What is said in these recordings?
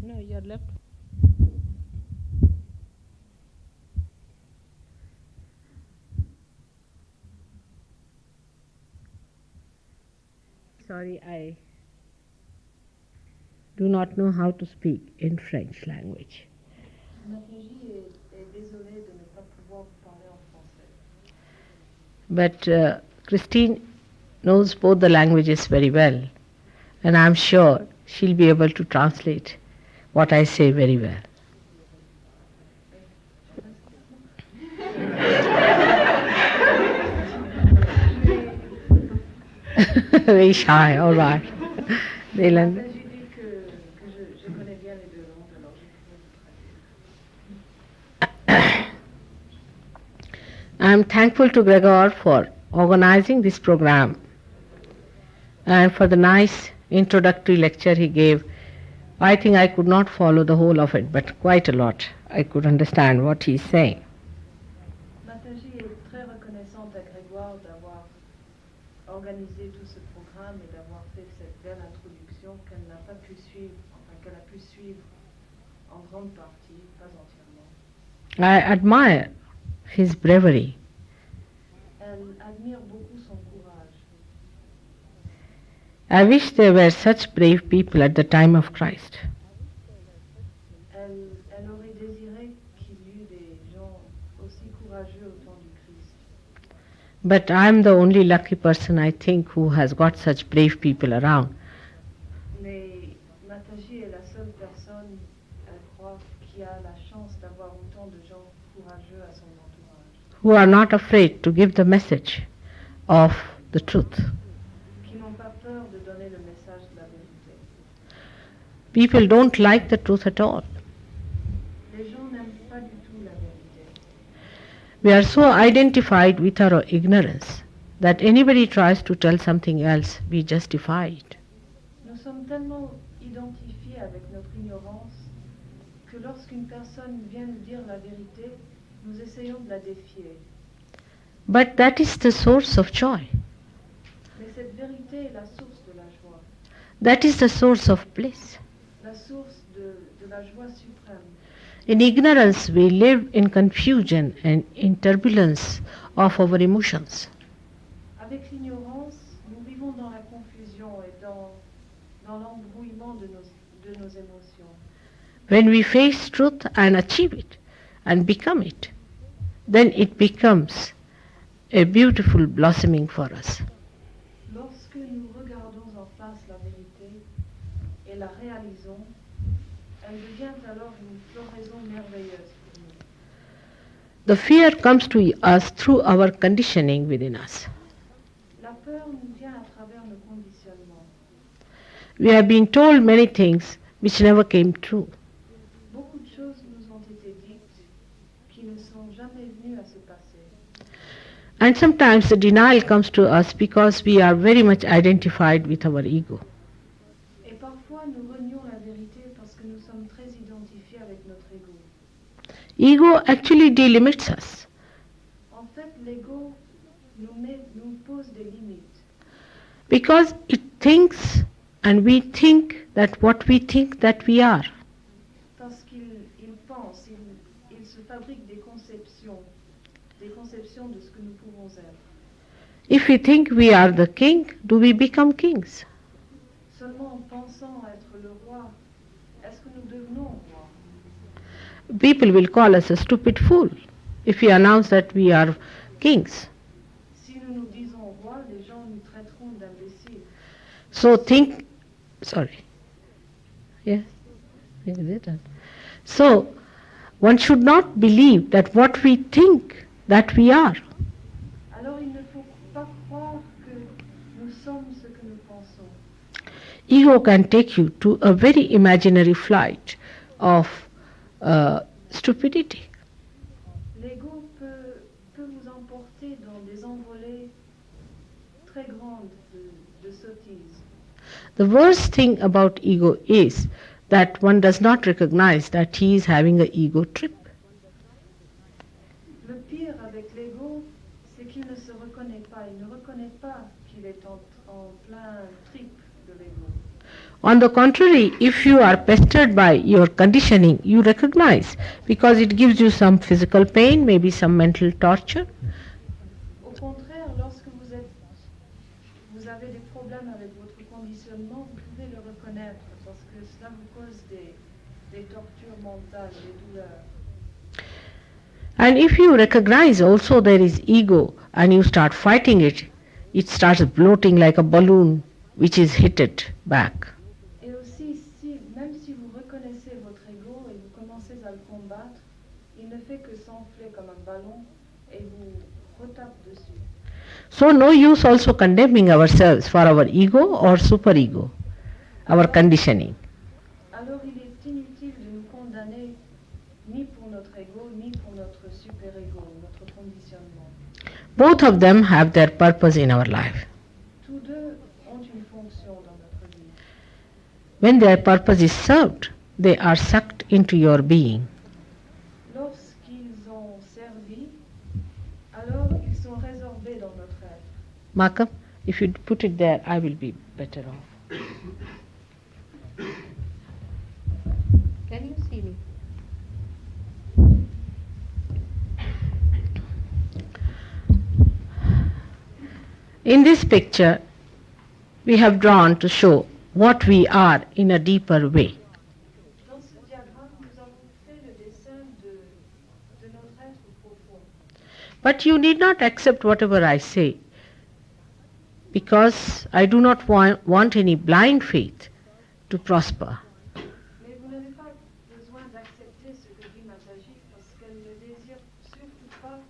No, your left. Sorry, I do not know how to speak in French language. But Christine knows both the languages very well, and I'm sure she'll be able to translate what I say very well. Very shy, all right. Dylan. I'm thankful to Gregor for organizing this program and for the nice introductory lecture he gave. I think I could not follow the whole of it, but quite a lot. I could understand what he's saying. Mataji est très reconnaissante à Grégoire d'avoir organisé tout ce programme et d'avoir fait cette belle introduction qu'elle n'a pas pu suivre, enfin qu'elle a pu suivre en grande partie, pas entièrement. I admire his bravery. Elle admire beaucoup son courage. I wish there were such brave people at the time of Christ. Elle aurait désiré qu'il y eût des gens aussi courageux au temps du Christ. But I'm the only lucky person, I think, who has got such brave people around. Mais Mataji est la seule personne, elle croit, qui a la chance d'avoir autant de gens courageux à son entourage. Who are not afraid to give the message of the truth. Qui n'ont pas peur de donner le message de la vérité. People don't like the truth at all. Les gens n'aiment pas du tout la vérité. We are so identified with our ignorance that anybody tries to tell something else, we justify it. Nous sommes tellement identifiés avec notre ignorance que lorsqu'une personne vient nous dire la vérité, nous essayons de la défier. But that is the source of joy. Mais cette vérité est la source de la joie, That is the source of bliss. la source de la joie suprême. In ignorance, we live in confusion and in turbulence of our emotions. Avec l'ignorance, nous vivons dans la confusion et dans l'embrouillement de nos émotions. When we face truth and achieve it and become it, then it becomes a beautiful blossoming for us. Lorsque nous regardons en face la vérité et la réalisons, elle devient alors une floraison merveilleuse pour nous. The fear comes to us through our conditioning within us. La peur nous vient à travers nos conditionnements. We have been told many things which never came true. Beaucoup de choses nous ont été dites qui ne sont jamais venues à se passer. And sometimes the denial comes to us because we are very much identified with our ego. Et parfois nous renions la vérité parce que nous sommes très identifiés avec notre ego. Ego actually delimits us. En fait, l'ego nous pose des limites. Because it thinks and we think that what we think that we are. Parce qu'il pense, il se fabrique des conceptions de ce que nous pouvons être. If we think we are the king, do we become kings? Seulement en pensant être le roi, est-ce que nous devenons roi? People will call us a stupid fool if we announce that we are kings. Si nous nous disons roi, les gens nous traiteront d'imbéciles. So think, sorry. Yes, is it? So one should not believe that what we think that we are. Alors il ne faut pas croire que nous sommes ce que nous pensons. Ego can take you to a very imaginary flight of stupidity. L'ego peut vous emporter dans des envolées très grandes de sottises. The worst thing about ego is that one does not recognize that he is having an ego trip. Le pire avec l'ego, c'est qu'il ne se reconnaît pas. Il ne reconnaît pas qu'il est en plein trip de l'ego. On the contrary, if you are pestered by your conditioning, you recognize because it gives you some physical pain, maybe some mental torture. Au contraire, lorsque vous avez des problèmes avec votre conditionnement, vous pouvez le reconnaître parce que cela vous cause des tortures mentales, des douleurs. And if you recognize also there is ego and you start fighting it, it starts bloating like a balloon which is hit back. Et aussi, même si vous reconnaissez votre ego et vous commencez à le combattre, il ne fait que s'enfler comme un ballon et vous retape dessus. So no use also condemning ourselves for our ego or superego, our conditioning. Alors il est inutile de nous condamner ni pour notre ego, ni pour notre super-ego, notre conditionnement. Both of them have their purpose in our life. Tous deux ont une fonction dans notre vie. When their purpose is served, they are sucked into your being. Lorsqu'ils ont servi, alors ils sont résorbés dans notre être. Markham, if you put it there, I will be better off. Can you see me? In this picture, we have drawn to show what we are in a deeper way. Dans ce diagramme, nous avons fait le dessin de notre être profond. But you need not accept whatever I say, because I do not want any blind faith to prosper. Mais vous n'avez pas besoin d'accepter ce que dit Mataji parce qu'elle ne désire surtout pas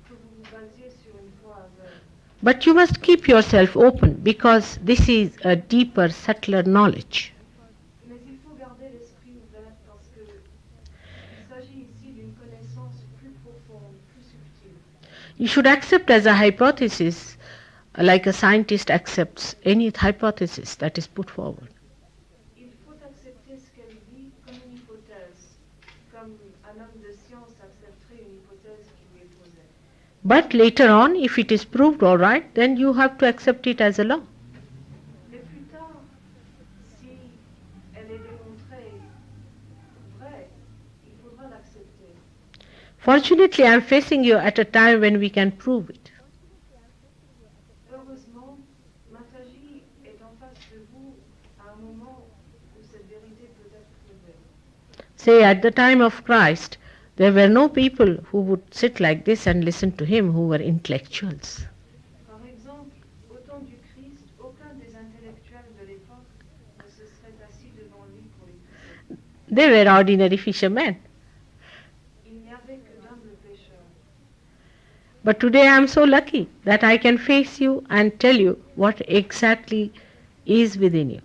que vous vous basiez sur une foi aveugle. But you must keep yourself open because this is a deeper, subtler knowledge. Mais il faut garder l'esprit ouvert parce que il s'agit ici d'une connaissance plus profonde, plus subtile. You should accept as a hypothesis, like a scientist accepts any hypothesis that is put forward. Il faut accepter ce qu'elle dit comme une hypothèse, comme un homme de science accepterait une hypothèse qui lui est posée. But later on, if it is proved all right, then you have to accept it as a law. Mais plus tard, si elle est démontrée vraie, il faudra l'accepter. Fortunately, I am facing you at a time when we can prove it. Heureusement, Mataji est en face de vous à un moment où cette vérité peut être prouvée. Say, at the time of Christ, there were no people who would sit like this and listen to him who were intellectuals. Par exemple, au temps du Christ, aucun des intellectuels de l'époque ne se serait assis devant lui pour l'écouter. They were ordinary fishermen. Il n'y avait que d'humbles pécheurs. But today I am so lucky that I can face you and tell you what exactly is within you.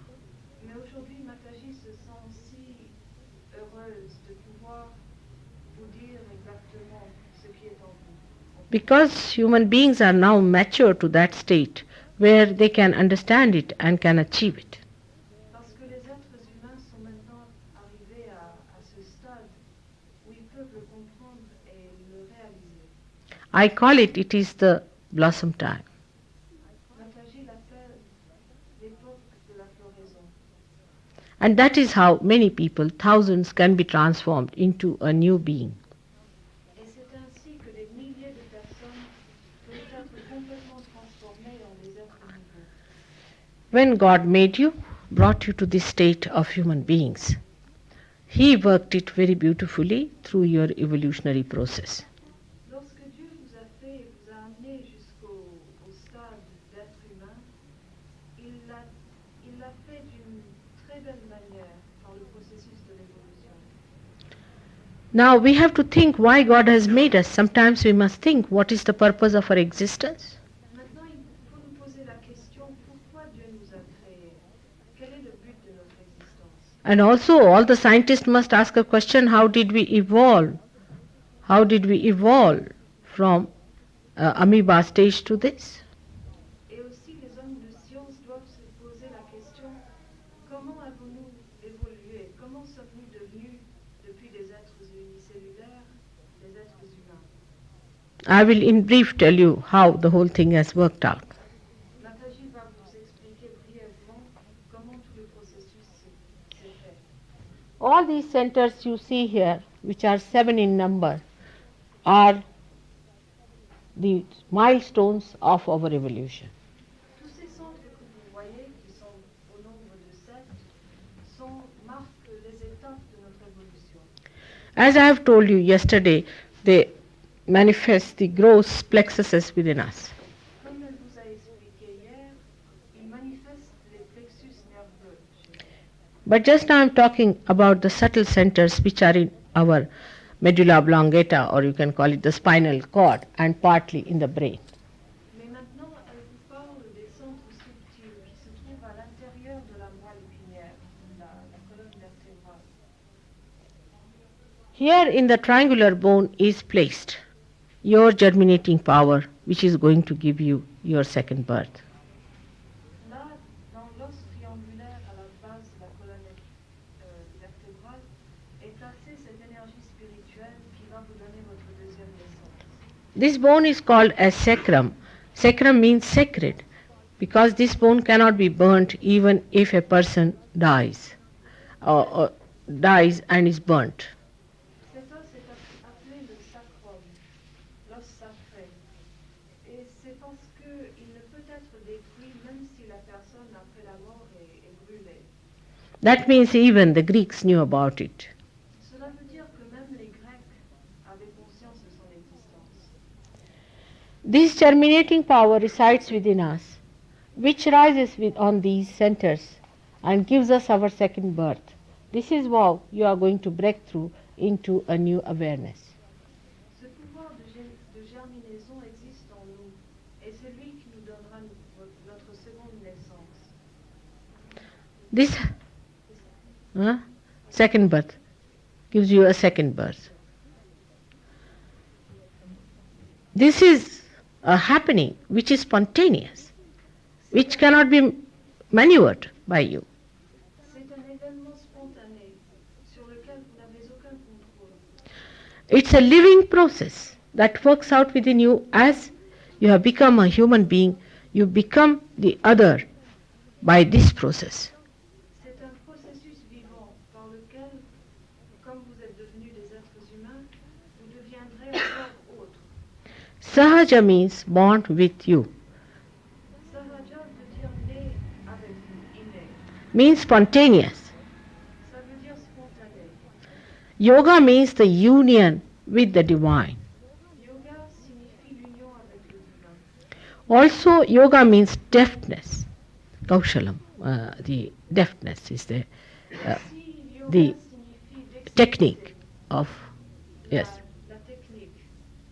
Mais aujourd'hui, Mataji se sent si heureuse de pouvoir vous dire exactement ce qui est en vous. Because human beings are now mature to that state where they can understand it and can achieve it. Parce que les êtres humains sont maintenant arrivés à ce stade où ils peuvent le comprendre et le réaliser. I call it is the blossom time. Mataji l'appelle l'époque de la floraison. And that is how many people, thousands, can be transformed into a new being. Et c'est ainsi que des milliers de personnes peuvent être complètement transformées en des êtres nouveaux. When God made you, brought you to this state of human beings, He worked it very beautifully through your evolutionary process. Lorsque Dieu vous a fait et vous a amené au stade d'être humain, il l'a fait d'une très belle manière par le processus de l'évolution. Now we have to think why God has made us. Sometimes we must think what is the purpose of our existence. Maintenant, il faut nous poser la question pourquoi Dieu nous a créés? Quel est le but de notre existence? And also all the scientists must ask a question, how did we evolve? How did we evolve from amoeba stage to this? Et aussi, les hommes de science doivent se poser la question comment avons-nous évolué? Comment sommes-nous devenus, depuis des êtres unicellulaires, des êtres humains? I will in brief tell you how the whole thing has worked out. Mataji va vous expliquer brièvement comment tout le processus All these centers you see here, which are 7 in number, are the milestones of our evolution. Tous ces centres que vous voyez, qui sont au nombre de 7, marquent les étapes de notre évolution. As I have told you yesterday, they manifest the gross plexuses within us. Comme elle vous a expliqué hier, ils manifestent les plexus nerveux chez nous. But just now I am talking about the subtle centers which are in our medulla oblongata, or you can call it the spinal cord, and partly in the brain. Mais maintenant, elle vous parle des centres subtils qui se trouvent à l'intérieur de la moelle épinière, la colonne vertébrale. Here in the triangular bone is placed your germinating power, which is going to give you your second birth. Là, dans l'os triangulaire à la base de la colonne vertébrale, est placée cette énergie spirituelle qui va vous donner votre deuxième naissance. This bone is called as sacrum. Sacrum means sacred, because this bone cannot be burnt even if a person dies, or dies and is burnt. Cet os est appelé le sacrum, l'os sacré. Et c'est parce qu'il ne peut être détruit même si la personne après la mort est brûlée. That means even the Greeks knew about it. Cela veut dire que même les Grecs avaient conscience de son existence. This germinating power resides within us, which rises on these centers and gives us our second birth. This is how you are going to break through into a new awareness. Ce pouvoir de germinaison existe en nous, et c'est lui qui nous donnera notre seconde naissance. This second birth gives you a second birth. This is a happening which is spontaneous, which cannot be maneuvered by you. C'est un événement spontané sur lequel vous n'avez aucun contrôle. It's a living process that works out within you as you have become a human being. You become the other by this process. C'est un processus vivant par lequel, comme vous êtes devenus des êtres humains, vous deviendrez encore autres. Sahaja means born with you, Sahaja veut dire né avec vous, inné. means spontaneous. Ça veut dire spontané. Yoga means the union with the divine. Yoga signifie l'union avec le divin. Also, yoga means deftness. Kaushalam, the deftness is Si yoga the signifie technique of, yes, la technique,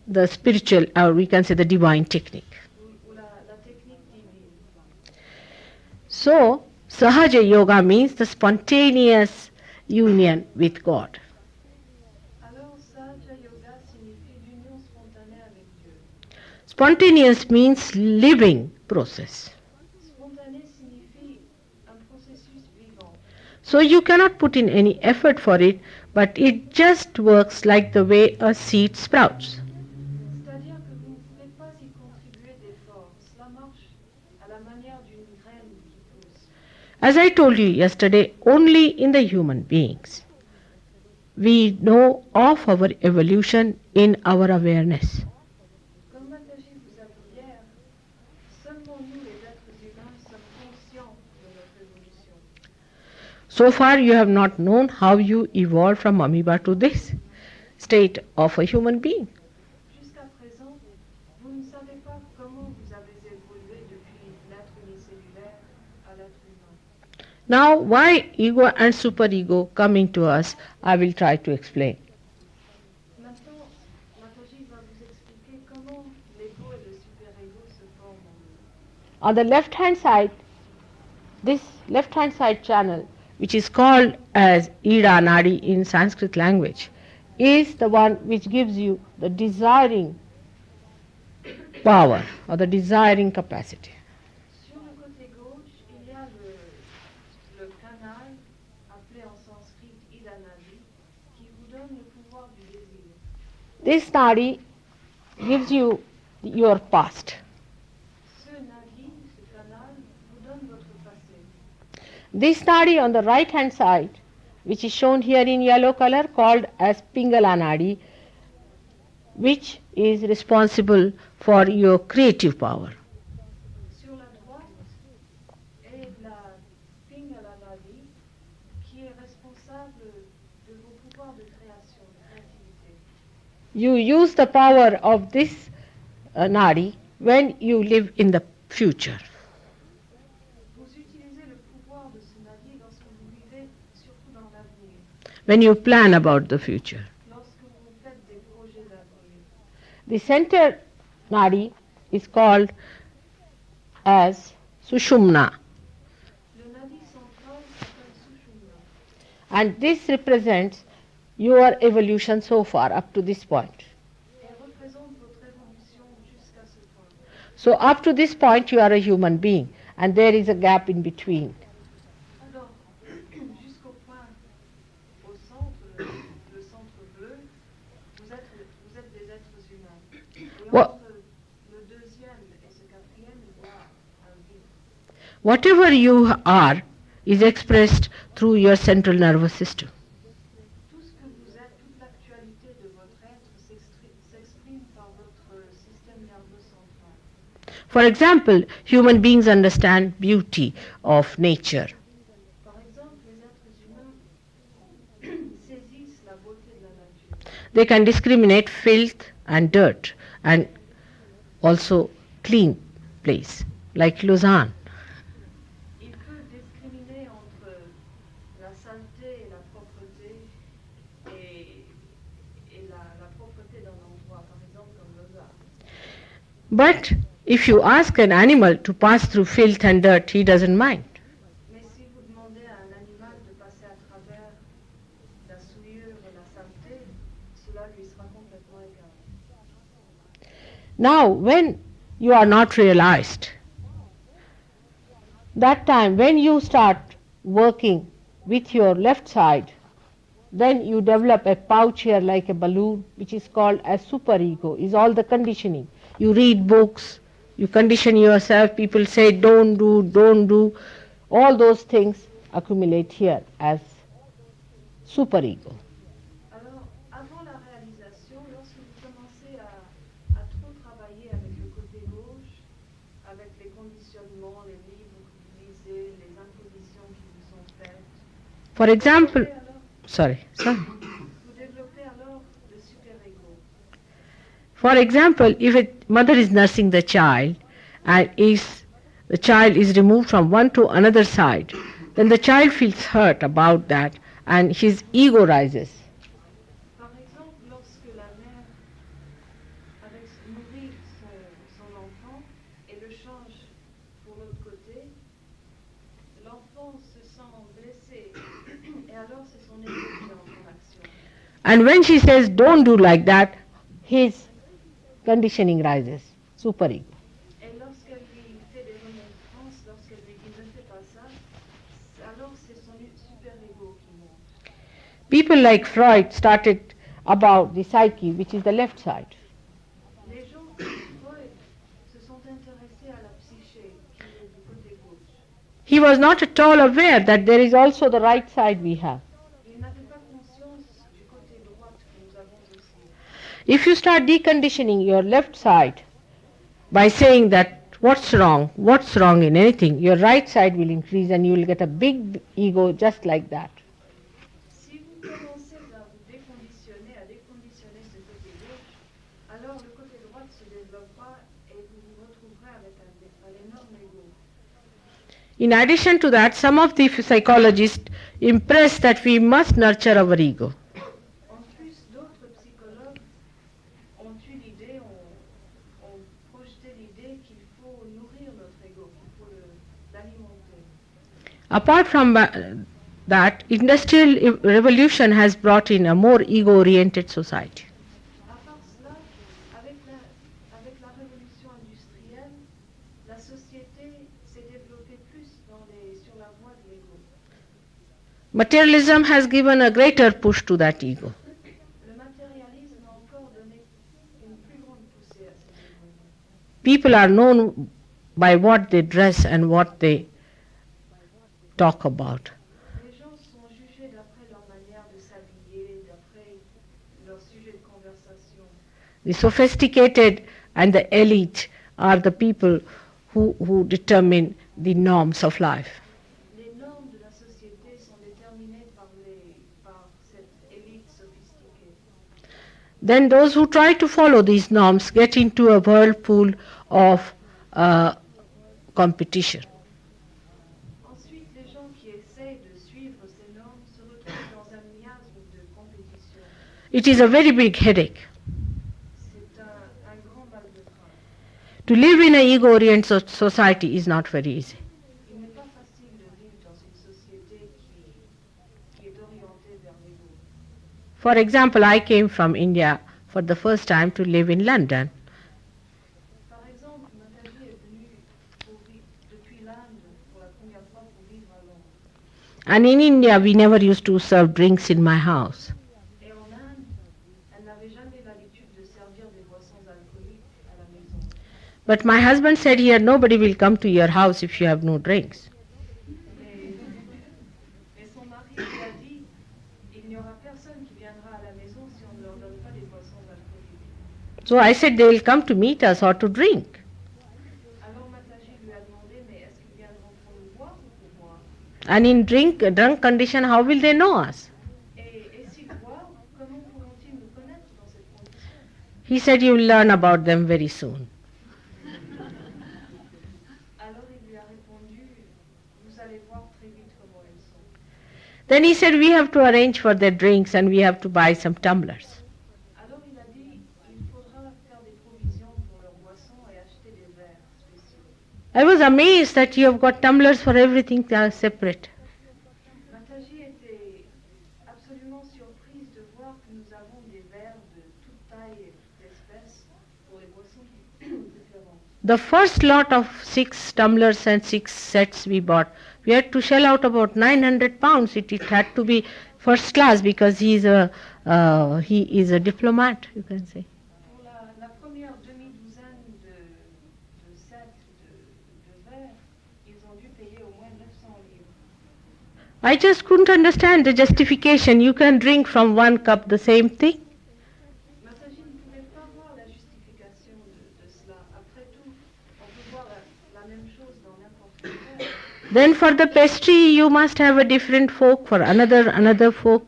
the spiritual, or we can say the divine technique. ou la technique divine. So, Sahaja Yoga means the spontaneous union with God. Alors, SahajaYoga signifie l'union spontanée avec Dieu. Spontaneous means living process. Spontané signifie un processus vivant. So you cannot put in any effort for it, but it just works like the way a seed sprouts. C'est-à-dire que vous ne pouvez pas y contribuer d'effort. Cela marche à la manière d'une graine qui pousse. As I told you yesterday, only in the human beings we know of our evolution in our awareness. Comme Mataji vous a dit hier, seulement nous, les êtres humains, sommes conscients de notre évolution. So far you have not known how you evolved from amoeba to this state of a human being. Jusqu'à présent, vous ne savez pas comment vous avez évolué depuis l'être unicellulaire à l'être humain. Now, why ego and superego come into us, I will try to explain. Maintenant, Mataji va vous expliquer comment l'ego et le super-ego se forment en nous. On the left hand side, this left hand side channel, which is called as Ida Nadi in Sanskrit language, is the one which gives you the desiring power or the desiring capacity. Sur le côté gauche, il y a le canal, appelé en sanskrit Ida Nadi, qui vous donne le pouvoir du désir. This Nadi gives you your past. Ce nadi, ce canal, vous donne votre passé. This Nadi on the right hand side which is shown here in yellow color, called as Pingala Nadi, which is responsible for your creative power. Sur la droite est la Pingala Nadi qui est responsable de vos pouvoirs de création, de créativité. You use the power of this Nadi when you live in the future. Vous utilisez le pouvoir de ce nadi lorsque vous vivez surtout dans l'avenir, When you plan about the future. lorsque vous faites des projets d'avenir. The center Nadi is called as Sushumna, Le nadi central s'appelle Sushumna and this represents your evolution so far up to this point. et représente votre évolution jusqu'à ce point. So up to this point you are a human being, and there is a gap in between. Alors, jusqu'au point, au centre, le centre bleu, vous êtes des êtres humains. Et What- entre le deuxième et ce quatrième, il y a un vide. Whatever you are is expressed through your central nervous system. Tout ce que vous êtes, toute l'actualité de votre être s'exprime par votre système nerveux central. For example, human beings understand beauty of nature. Par exemple, les êtres humains saisissent la beauté de la nature. They can discriminate filth and dirt and also clean place, like Lausanne. Il peut discriminer entre la saleté et la propreté et la propreté d'un endroit, par exemple comme Lausanne. But if you ask an animal to pass through filth and dirt, he doesn't mind. Mais si vous demandez à un animal de passer à travers la souillure et la saleté, cela lui sera complètement égal. Now, when you are not realized, that time when you start working with your left side, then you develop a pouch here like a balloon, which is called as superego, is all the conditioning. You read books, you condition yourself, people say don't do. All those things accumulate here as superego. Alors, avant la réalisation, lorsque vous commencez à trop travailler avec le côté gauche, avec les conditionnements, les livres que vous lisez, les impositions qui vous sont faites, For example, alors, vous développez alors le super-ego. For example, if a mother is nursing the child and the child is removed from one to another side, then the child feels hurt about that and his ego rises. Par exemple, lorsque la mère nourrit son enfant et le change pour l'autre côté, l'enfant se sent blessé et alors c'est son ego qui entre en action. And when she says don't do like that, his conditioning rises, superego. Et lorsqu'elle lui fait des remontrances, lorsqu'elle lui dit ne fais pas ça, alors c'est son super-ego qui monte. People like Freud started about the psyche, which is the left side. Les gens comme Freud se sont intéressés à la psyché qui est du côté gauche. He was not at all aware that there is also the right side we have. Il n'avait pas conscience du côté droit que nous avons aussi. If you start deconditioning your left side by saying that what's wrong in anything, your right side will increase and you will get a big ego just like that. Si vous commencez à vous déconditionner, à déconditionner ce côté gauche, alors le côté droit se développera et vous vous retrouverez avec un énorme ego. In addition to that, some of the psychologists impress that we must nurture our ego. En plus, d'autres psychologues ont eu l'idée, ont projeté l'idée qu'il faut nourrir notre ego, qu'il faut l'alimenter. Apart from that, industrial revolution has brought in a more ego-oriented society. À part cela, avec la révolution industrielle, la société s'est développée plus sur la voie de l'ego. Materialism has given a greater push to that ego. Le matérialisme a encore donné une plus grande poussée à ces égos. People are known by what they dress and what they talk about. Les gens sont jugés d'après leur et d'après leur sujet de conversation. The sophisticated and the elite are the people who determine the norms of life. Les normes de la société sont déterminées par cette élite sophistiquée. Then those who try to follow these norms get into a whirlpool of competition. Ensuite, les gens qui essayent de suivre ces normes se retrouvent dans un miasme de compétition. It is a very big headache. C'est un grand mal de train. To live in an ego-oriented society is not very easy. Il n'est pas facile de vivre dans une société qui est orientée vers l'ego. For example, I came from India for the first time to live in London. Par exemple, Mataji est venu depuis l'Inde pour la première fois pour vivre à Londres. And in India, we never used to serve drinks in my house. Et en Inde, elle n'avait jamais l'habitude de servir des boissons alcooliques à la maison. But my husband said here, nobody will come to your house if you have no drinks. Mais son mari lui a dit, il n'y aura personne qui viendra à la maison si on ne leur donne pas des boissons alcooliques. So I said, they will come to meet us or to drink. Alors Mataji lui a demandé, mais est-ce qu'ils viendront pour nous voir ou pour moi? And in drunk condition, how will they know us? Et s'ils boivent, comment pourront-ils nous connaître dans cette condition? He said, you will learn about them very soon. Alors il lui a répondu, vous allez voir très vite comment ils sont. Then he said, we have to arrange for their drinks and we have to buy some tumblers. Alors il a dit, il faudra faire des provisions pour leurs boissons et acheter des verres spéciaux. I was amazed that you have got tumblers for everything separate. Mataji était absolument surprise de voir que nous avons des verres de toute taille et toute espèce pour les boissons différentes. The first lot of 6 tumblers and 6 sets we bought, we had to shell out about 900 pounds. It had to be first class because he is a diplomat, you can say. Pour la première demi-douzaine de sets de verres, ils ont dû payer au moins 900 livres. I just couldn't understand the justification. You can drink from one cup the same thing. Mataji ne pouvait pas voir la justification de cela. Après tout, on peut boire la même chose dans n'importe quel verre. Then for the pastry, you must have a different fork, for another fork.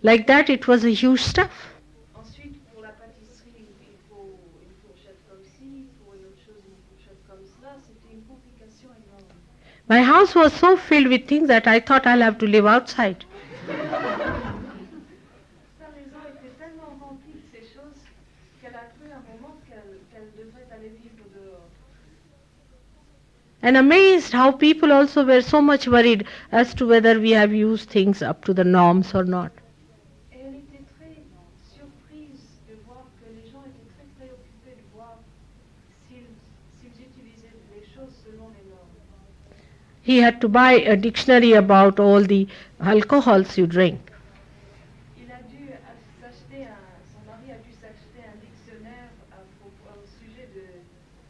Like that, it was a huge stuff. Ensuite, pour la pâtisserie, il faut une fourchette comme ci, pour une autre chose, une fourchette comme cela. C'était une complication énorme. My house was so filled with things that I thought I'll have to live outside. Sa maison était tellement remplie de ces choses qu'elle a cru un moment qu'elle devrait aller vivre dehors. And amazed how people also were so much worried as to whether we have used things up to the norms or not. Et elle était très surprise de voir que les gens étaient très préoccupés de voir s'ils utilisaient les choses selon les normes. He had to buy a dictionary about all the alcohols you drink. Il a dû s'acheter son mari a dû s'acheter un dictionnaire au sujet de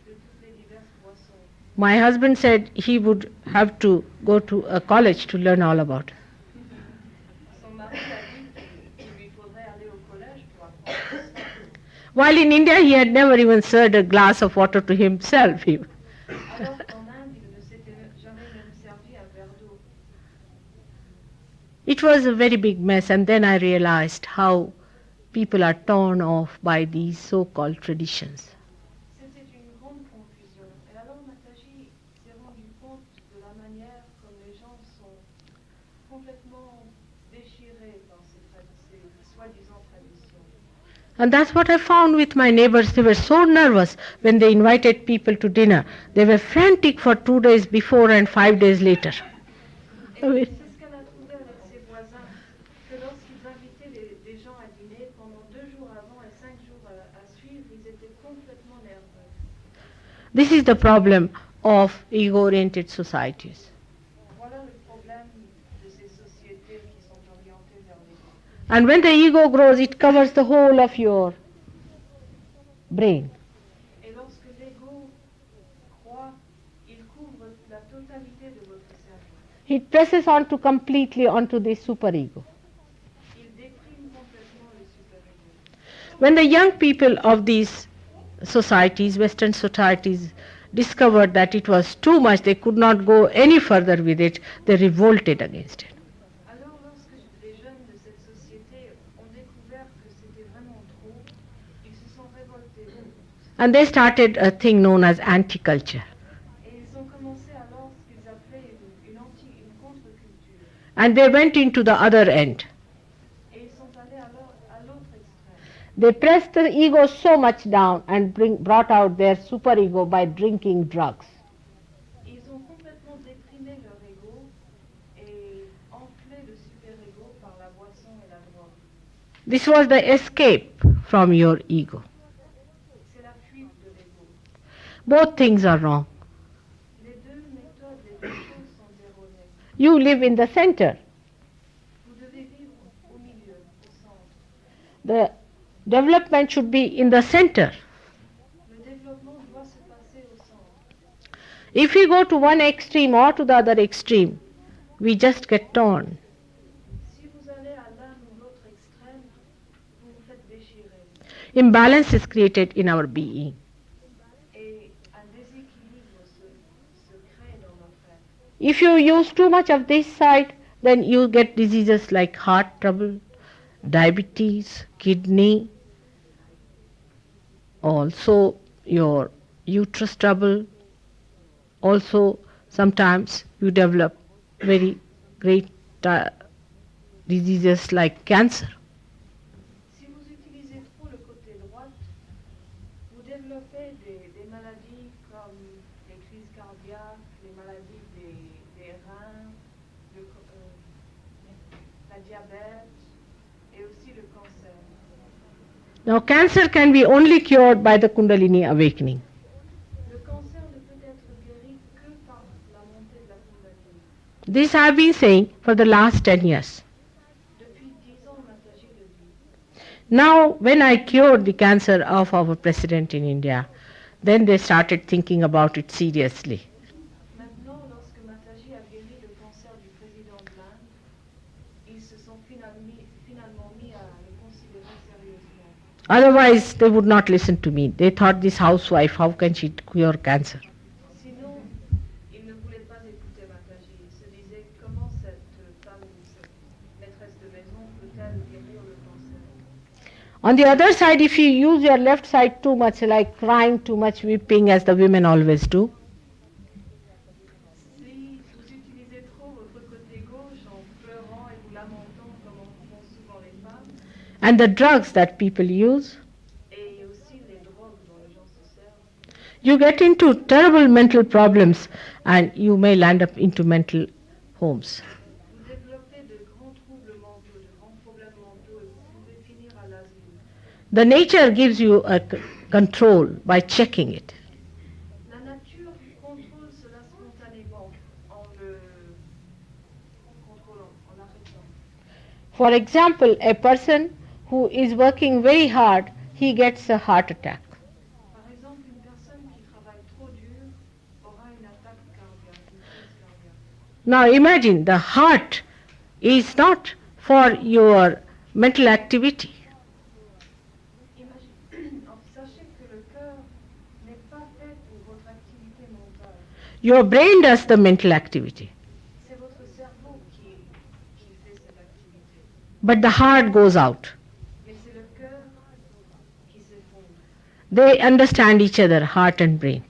toutes les diverses boissons. My husband said he would have to go to a college to learn all about it. Son mari a dit qu'il lui faudrait aller au collège pour apprendre ça. While in India, he had never even served a glass of water to himself. Alors qu'en Inde, il ne s'était jamais même servi un verre d'eau. It was a very big mess, and then I realized how people are torn off by these so-called traditions. C'était une grande confusion. Et alors Mataji s'est rendu compte de la manière comme les gens sont complètement déchirés par ces soi-disant traditions. And that's what I found with my neighbors. They were so nervous when they invited people to dinner. They were frantic for 2 days before and 5 days later. Et c'est ce qu'elle a trouvé avec ses voisins, que lorsqu'ils invitaient des gens à dîner, pendant 2 jours avant et 5 jours à suivre, ils étaient complètement nerveux. This is the problem of ego-oriented societies. Voilà le problème de ces sociétés qui sont orientées vers l'ego. And when the ego grows, it covers the whole of your brain. Et lorsque l'ego croît, il couvre la totalité de votre cerveau. It presses completely onto the superego. Il déprime When the young people of these societies, Western societies, discovered that it was too much, they could not go any further with it, they revolted against it. Alors, lorsque les jeunes de cette société ont découvert que c'était vraiment trop, ils se sont révoltés contre ça. And they started a thing known as anti-culture. Et ils ont commencé alors ce qu'ils appelaient une contre-culture. And they went into the other end. Et ils sont allés alors à l'autre extrême. They pressed the ego so much down and brought out their superego by drinking drugs. Ils ont complètement déprimé leur ego et enflé le super-ego par la boisson et la drogue. This was the escape from your ego. C'est la fuite de l'ego. Both things are wrong. Les deux méthodes, les deux choses sont erronées. You live in the center. Vous devez vivre au milieu, au centre. The development should be in the center. Le développement doit se passer au centre. If we go to one extreme or to the other extreme, we just get torn. Si vous allez à l'un ou l'autre extrême, vous vous faites déchirer. Imbalance is created in our being. Et un déséquilibre se crée dans notre être. If you use too much of this side, then you get diseases like heart trouble, diabetes, kidney, also your uterus trouble. Also, sometimes you develop very great diseases like cancer. Si vous utilisez trop le côté droit, vous développez des maladies comme les crises cardiaques, les maladies des reins, la diabète et aussi le cancer. Now, cancer can be only cured by the Kundalini awakening. Le cancer ne peut être guéri que par la montée de la Kundalini. This I have been saying for the last 10 years. Depuis 10 ans, Mataji le dit. Now, when I cured the cancer of our president in India, then they started thinking about it seriously. Maintenant, lorsque Mataji a guéri le cancer du président de l'Inde, ils se sont finalement mis à le considérer sérieusement. Otherwise, they would not listen to me. They thought, this housewife, how can she cure cancer? Sinon, ils ne voulaient pas écouter Mataji. Ils se disaient comment cette femme ou cette maîtresse de maison peut-elle guérir le cancer. On the other side, if you use your left side too much, like crying too much, weeping, as the women always do, Si vous utilisez trop votre côté gauche en pleurant et vous lamentant comme en font souvent les femmes, and the drugs that people use, et aussi les drogues dont les gens se servent, you get into terrible mental problems and you may land up into mental homes. vous développez de grands troubles mentaux, de grands problèmes mentaux et vous pouvez finir à l'asile. The nature gives you a control by checking it. La nature contrôle cela spontanément en le contrôlant, en l'arrêtant. For example, a person who is working very hard, he gets a heart attack. Par exemple, une personne qui travaille trop dur aura une attaque cardiaque, une crise cardiaque. Now imagine, the heart is not for your mental activity. Sachez que le cœur n'est pas fait pour votre activité mentale. Your brain does the mental activity, C'est votre cerveau qui fait cette activité. but the heart goes out. Mais c'est le cœur qui s'effondre. They understand each other, heart and brain.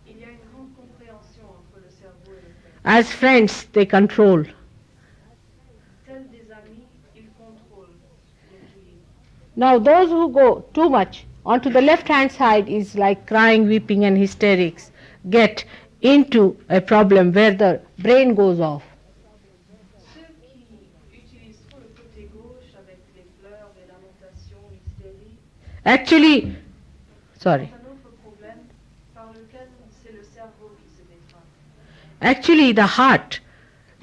Il y a une grande compréhension entre le cerveau et le cœur. As friends, they control. Tels des amis, ils contrôlent l'équilibre. Now those who go too much onto the left hand side is like crying, weeping and hysterics, get into a problem where the brain goes off. Ceux qui utilisent trop le côté gauche avec les pleurs, les lamentations, l'hystérie, Actually, sorry. c'est un autre problème par lequel c'est le cerveau qui se détrape. Actually, the heart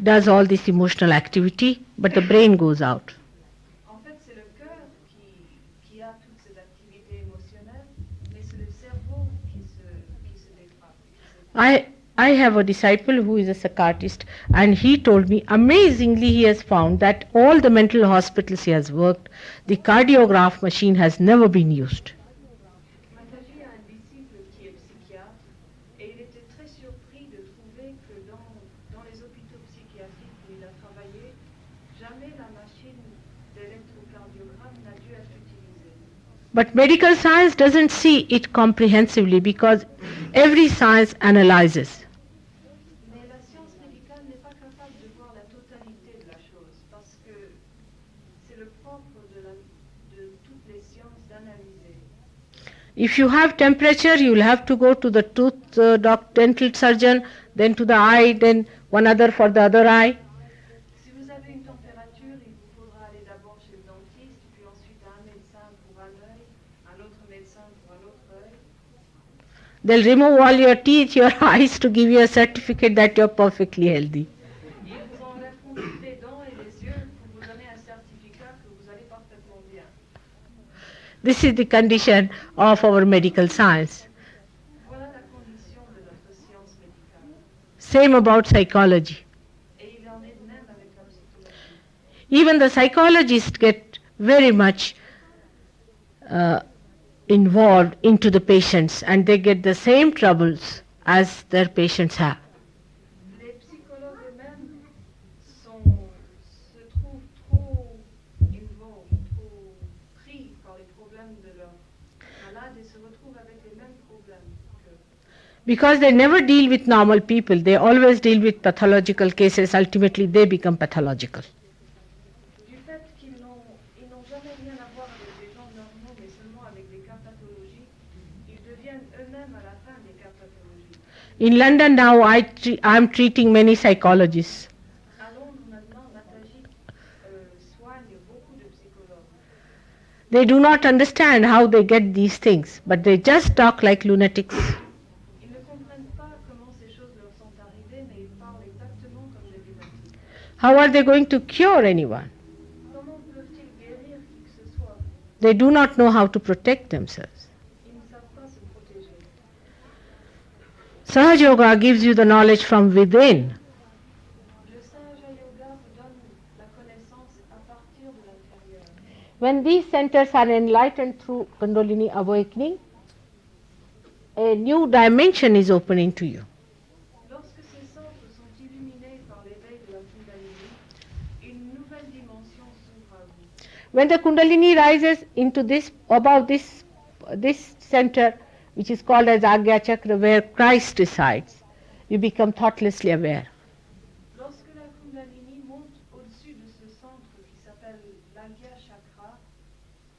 does all this emotional activity, but the brain goes out. En fait, c'est le cœur qui a toute cette activité émotionnelle, mais c'est le cerveau qui se détrape. I have a disciple who is a psychiatrist, and he told me amazingly he has found that all the mental hospitals he has worked, the cardiograph machine has never been used. Mataji a un disciple qui est psychiatre et il était très surpris de trouver que dans les hôpitaux psychiatriques où il a travaillé, jamais la machine d'électrocardiogramme n'a dû être utilisée. But medical science doesn't see it comprehensively because every science analyzes. Mais la science médicale n'est pas capable de voir la totalité de la chose parce que c'est le propre de toutes les sciences d'analyser. If you have temperature, you will have to go to the tooth dental surgeon, then to the eye, then one other for the other eye. Si vous avez une température, il vous faudra aller d'abord chez le dentiste, puis ensuite à un médecin pour un œil, un autre médecin pour un autre œil. They'll remove all your teeth, your eyes to give you a certificate that you're perfectly healthy. Ils vous enlèveront toutes les dents et les yeux pour vous donner un certificat que vous allez parfaitement bien. This is the condition of our medical science. Voilà la condition de notre science médicale. Same about psychology. Et il en est de même avec la psychologie. Even the psychologists get very much involved into the patients, and they get the same troubles as their patients have. Les psychologues eux-mêmes se trouvent trop involved, trop pris par les problèmes de leurs malades et se retrouvent avec les mêmes problèmes qu'eux. Because they never deal with normal people, they always deal with pathological cases. Ultimately, they become pathological. Du fait qu'ils n'ont jamais rien à voir avec des gens normaux, mais seulement avec des cas pathologiques, ils deviennent eux-mêmes à la fin des cas pathologiques. In London now, I'm treating many psychologists. À Londres, maintenant, Nataji soigne beaucoup de psychologues. They do not understand how they get these things, but they just talk like lunatics. Ils ne comprennent pas comment ces choses leur sont arrivées, mais ils parlent exactement comme des lunatiques. How are they going to cure anyone? Comment peuvent-ils guérir qui que ce soit? They do not know how to protect themselves. Ils ne savent pas se protéger. SahajaYoga gives you the knowledge from within. Le SahajaYoga vous donne la connaissance à partir de l'intérieur. When these centers are enlightened through Kundalini awakening, a new dimension is opening to you. Lorsque ces centres sont illuminés par l'éveil de la Kundalini, une nouvelle dimension s'ouvre à vous. When the Kundalini rises into above this center, which is called as Agya Chakra, where Christ resides, you become thoughtlessly aware. Lorsque la Kundalini monte au-dessus de ce centre qui s'appelle l'Agya Chakra,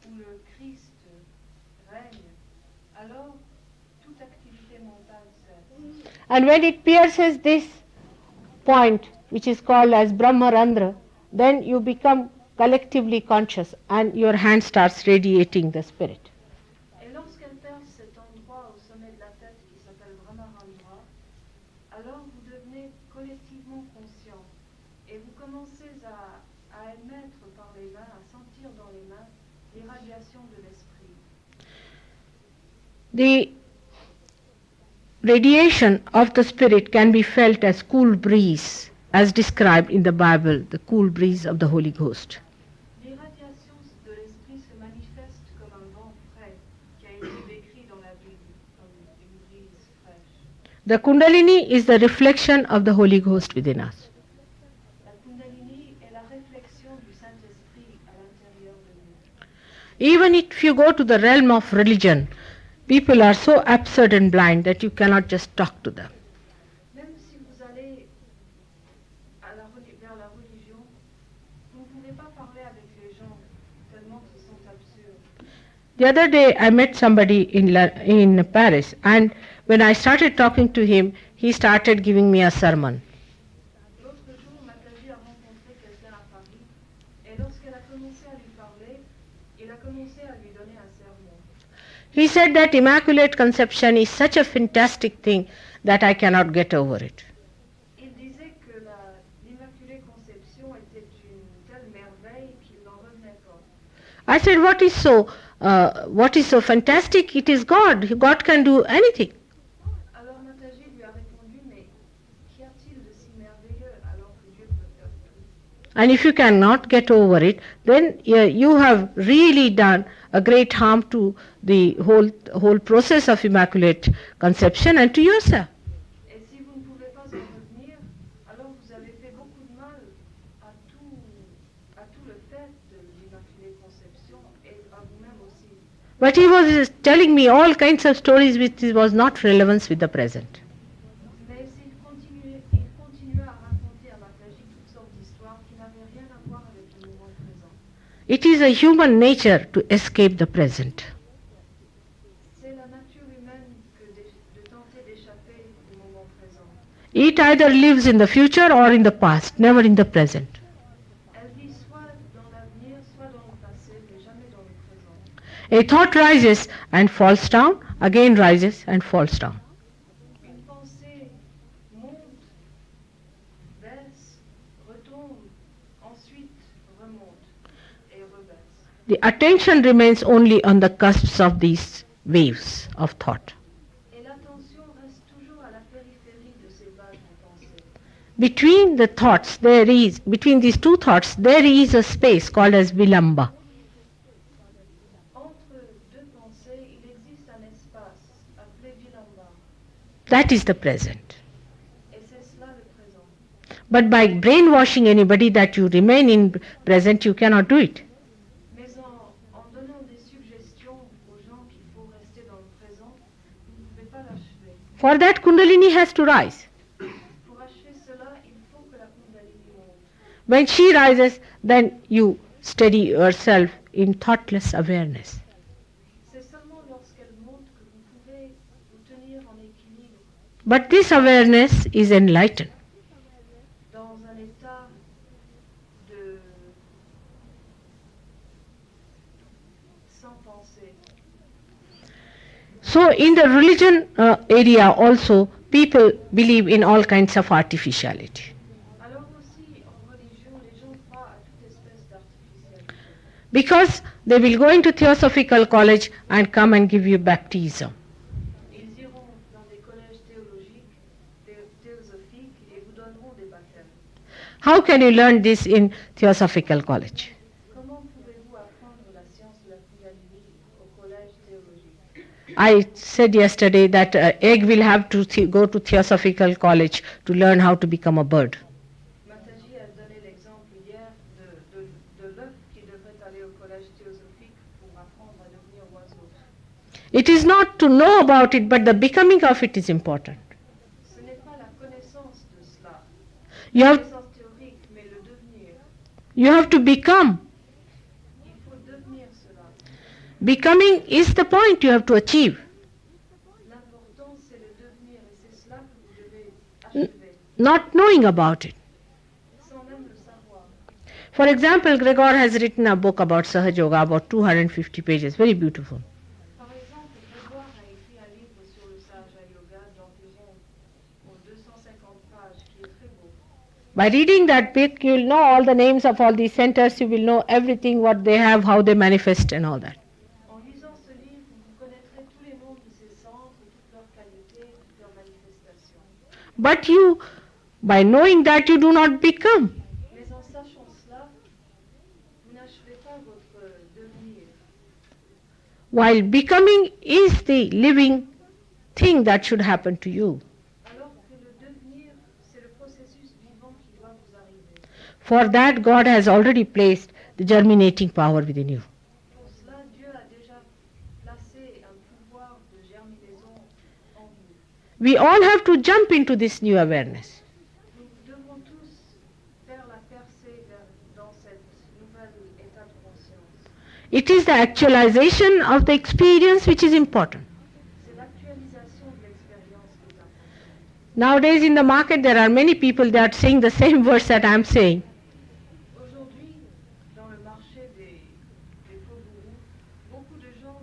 où le Christ règne, alors toute activité mentale cesse. And when it pierces this point, which is called as Brahmarandra, then you become collectively conscious and your hand starts radiating the spirit. Et lorsqu'elle perce cet endroit au sommet de la tête qui s'appelle Brahmarandra, alors vous devenez collectivement conscient et vous commencez à émettre par les mains, à sentir dans les mains l'irradiation de l'esprit. The radiation of the spirit can be felt as cool breeze, as described in the Bible, the cool breeze of the Holy Ghost. L'irradiation de l'esprit se manifeste comme un vent frais qui a été décrit dans la Bible comme une brise fraîche. The Kundalini is the reflection of the Holy Ghost within us. La Kundalini est la réflexion du Saint-Esprit à l'intérieur de nous. Even if you go to the realm of religion, people are so absurd and blind that you cannot just talk to them. Même si vous allez vers la religion, vous ne pouvez pas parler avec les gens tellement qu'ils sont absurdes. The other day I met somebody in Paris, and when I started talking to him, he started giving me a sermon. L'autre jour, Mataji a rencontré quelqu'un à Paris, et lorsqu'elle a commencé à lui parler, il a commencé à lui donner un sermon. He said that Immaculate Conception is such a fantastic thing that I cannot get over it. Il disait que l'Immaculée Conception était une telle merveille qu'il n'en revenait pas. I said, what is so fantastic? It is God. God can do anything. Alors Mataji lui a répondu, mais And if you cannot get over it, then you have really done a great harm to the whole process of immaculate conception and to yourself. Et si vous ne pouvez pas en revenir, alors vous avez fait beaucoup de mal à tout le fait de l'Immaculée Conception et à vous-même aussi. But he was telling me all kinds of stories which was not relevance with the present. Mais il continuait à raconter à Mataji toutes sortes d'histoires qui n'avaient rien à voir avec le moment présent. It is a human nature to escape the present. C'est la nature humaine de tenter d'échapper du moment présent. It either lives in the future or in the past, never in the present. Elle vit soit dans l'avenir, soit dans le passé, mais jamais dans le présent. A thought rises and falls down, again rises and falls down. Une pensée monte, baisse, retombe, ensuite remonte et rebaisse. The attention remains only on the cusps of these waves of thought. Et l'attention reste toujours à la périphérie de ces vagues de pensée. Between these two thoughts, there is a space called as vilamba. Entre deux pensées, il existe un espace appelé Vilamba. That is the present. Et c'est cela le présent. But by brainwashing anybody that you remain in present, you cannot do it. Mais en donnant des suggestions aux gens qu'il faut rester dans le présent, vous ne pouvez pas l'achever. For that, Kundalini has to rise. Pour achever cela, il faut que la Kundalini monte. When she rises, then you steady yourself in thoughtless awareness. C'est seulement lorsqu'elle monte que vous pouvez vous tenir en équilibre But this awareness is enlightened. dans un état de sans pensée. So in the religion area also, people believe in all kinds of artificiality. Alors aussi, en religion, les gens croient à toute espèce d'artificialité. Because they will go into Theosophical College and come and give you baptism. Ils iront dans des collèges théologiques, théosophiques, et vous donneront des baptêmes. How can you learn this in Theosophical College? Comment pouvez-vous apprendre la science de la Kundalini au collège théologique? I said yesterday that egg will have to go to Theosophical College to learn how to become a bird. Mataji a donné l'exemple hier de l'œuf qui devrait aller au collège théosophique pour apprendre à devenir oiseau. It is not to know about it, but the becoming of it is important. Ce n'est pas la connaissance de cela, You la have, connaissance théorique, mais le devenir. you have to become. Il faut devenir cela. Becoming is the point you have to achieve. L'important, c'est le devenir, et c'est cela que vous devez achever, Not knowing about it. sans même le savoir. For example, Gregor has written a book about SahajaYoga, about 250 pages, very beautiful. Par exemple, Grégoire a écrit un livre sur le SahajaYoga d'environ 250 pages, qui est très beau. By reading that book, you will know all the names of all these centers, you will know everything, what they have, how they manifest and all that. En lisant ce livre, vous connaîtrez tous les noms de ces centres, toutes leurs qualités, toutes leurs manifestations. But you, by knowing that, you do not become. Mais en sachant cela, vous n'achevez pas votre devenir. While becoming is the living thing that should happen to you. Alors que le devenir, c'est le processus vivant qui doit vous arriver. For that, God has already placed the germinating power within you. Pour cela, Dieu a déjà placé un pouvoir de germinaison en vous. We all have to jump into this new awareness. Nous devons tous faire la percée dans cet nouvel état de conscience. It is the actualization of the experience which is important. C'est l'actualisation de l'expérience qui est importante. Nowadays in the market there are many people that are saying the same words that I am saying. Aujourd'hui, dans le marché des faux gourous, beaucoup de gens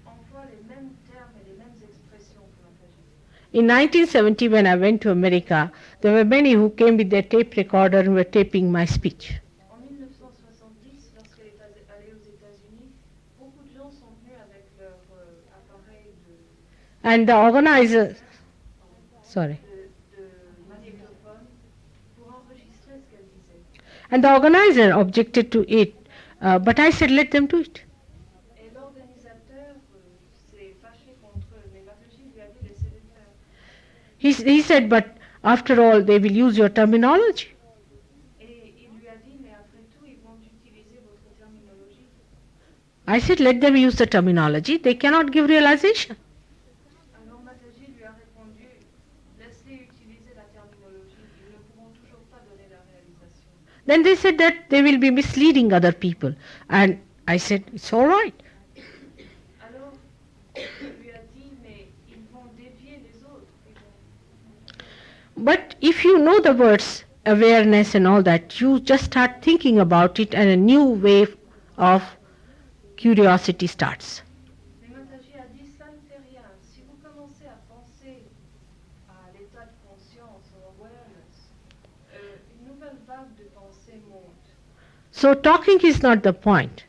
emploient les mêmes termes et les mêmes expressions que Mataji. In 1970 when I went to America, there were many who came with their tape recorder and were taping my speech. En 1970, lorsqu'elle est allée aux États-Unis, beaucoup de gens sont venus avec leur appareil And the organizer, sorry, de magnétophone pour enregistrer ce qu'elle disait. And the organizer objected to it, but I said, let them do it. Et l'organisateur s'est fâché contre eux, mais Mataji lui a dit laissez-les faire. He said, but after all, they will use your terminology. Et il lui a dit mais après tout, ils vont utiliser votre terminologie. I said, let them use the terminology. They cannot give realization. Alors Mataji lui a répondu laisse-les utiliser la terminologie, ils ne pourront toujours pas donner la réalisation. Then they said that they will be misleading other people. And I said, it's all right. Alors il lui a dit mais ils vont dévier les autres. But if you know the words awareness and all that, you just start thinking about it and a new wave of curiosity starts. Mais Mataji a dit ça ne fait rien. Si vous commencez à penser à l'état de conscience, au awareness, une nouvelle vague de pensée monte. So talking is not the point.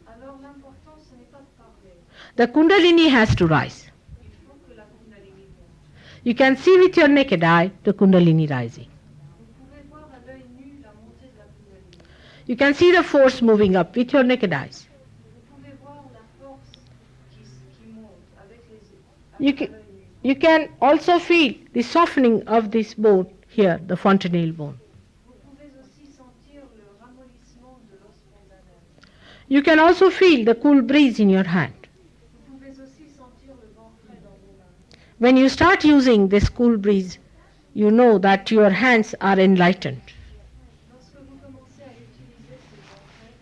Alors l'important ce n'est pas de parler. The Kundalini has to rise. Il faut que la Kundalini monte. You can see with your naked eye the Kundalini rising. Vous pouvez voir à l'œil nu la montée de la Kundalini. You can see the force moving up with your naked eyes. Vous pouvez voir la force qui monte avec You avec can, l'œil nu. you can also feel the softening of this bone here, the fontanelle bone. Vous pouvez aussi sentir le ramollissement de l'os spontané. You can also feel the cool breeze in your hand. Vous pouvez aussi sentir le vent frais dans vos mains. When you start using this cool breeze, you know that your hands are enlightened. Lorsque vous commencez à utiliser ces vents frais,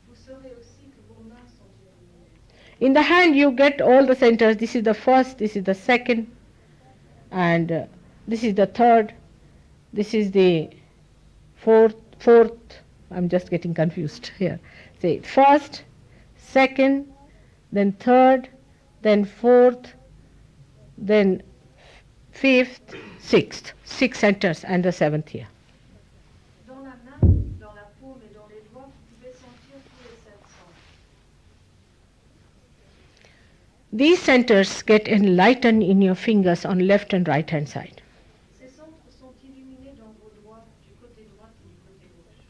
vous saurez aussi que vos mains sont illuminées. In the hand, you get all the centers. This is the first, this is the second, and this is the third, this is the fourth. I'm just getting confused here. Say first, second, then third, then fourth, then fifth, sixth. 6 centers and the seventh here. Dans la main, dans la paume et dans les doigts, vous pouvez sentir tous les 7 centres. These centers get enlightened in your fingers on left and right hand side. Ces centres sont illuminés dans vos doigts du côté droit et du côté gauche.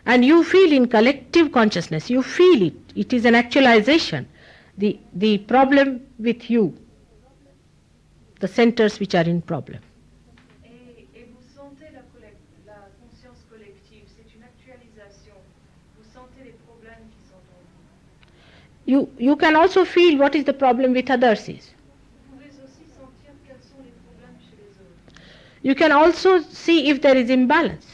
And you feel in collective consciousness, you feel it. It is an actualization. The problem with you, the centers which are in problem. Et vous sentez la conscience collective, c'est une actualisation. Vous sentez les problèmes qui sont en vous. You can also feel what is the problem with others is. Vous pouvez aussi sentir quels sont les problèmes chez les autres. You can also see if there is imbalance.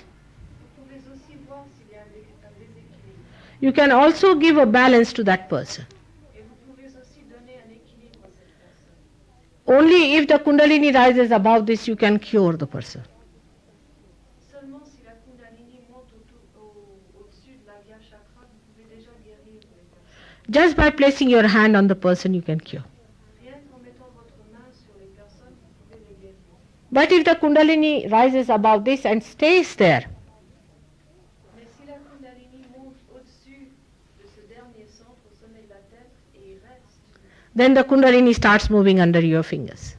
Vous pouvez aussi voir s'il y a un déséquilibre. You can also give a balance to that person. Et vous pouvez aussi donner un équilibre à cette personne. Only if the Kundalini rises above this, you can cure the person. Seulement si la Kundalini monte au-dessus de la Gya chakra, vous pouvez déjà guérir les personnes. Just by placing your hand on the person, you can cure. Rien qu'en mettant votre main sur les personnes, vous pouvez les guérir. But if the Kundalini rises above this and stays there, Mais si la Kundalini monte au-dessus de ce dernier centre, au sommet de la tête, et il reste, then the Kundalini starts moving under your fingers.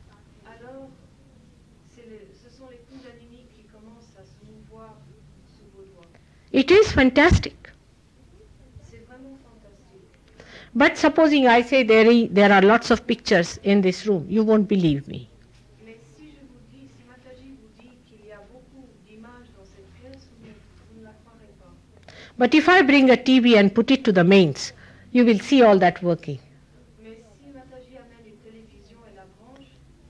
alors ce sont les Kundalini qui commencent à se mouvoir sous vos doigts. It is fantastic. C'est vraiment fantastique. But supposing I say there are lots of pictures in this room, you won't believe me. Mais si je vous dis, si Mataji vous dit qu'il y a beaucoup d'images dans cette pièce, vous ne la croirez pas. But if I bring a TV and put it to the mains, you will see all that working. Mais si Mataji amène une télévision et la branche,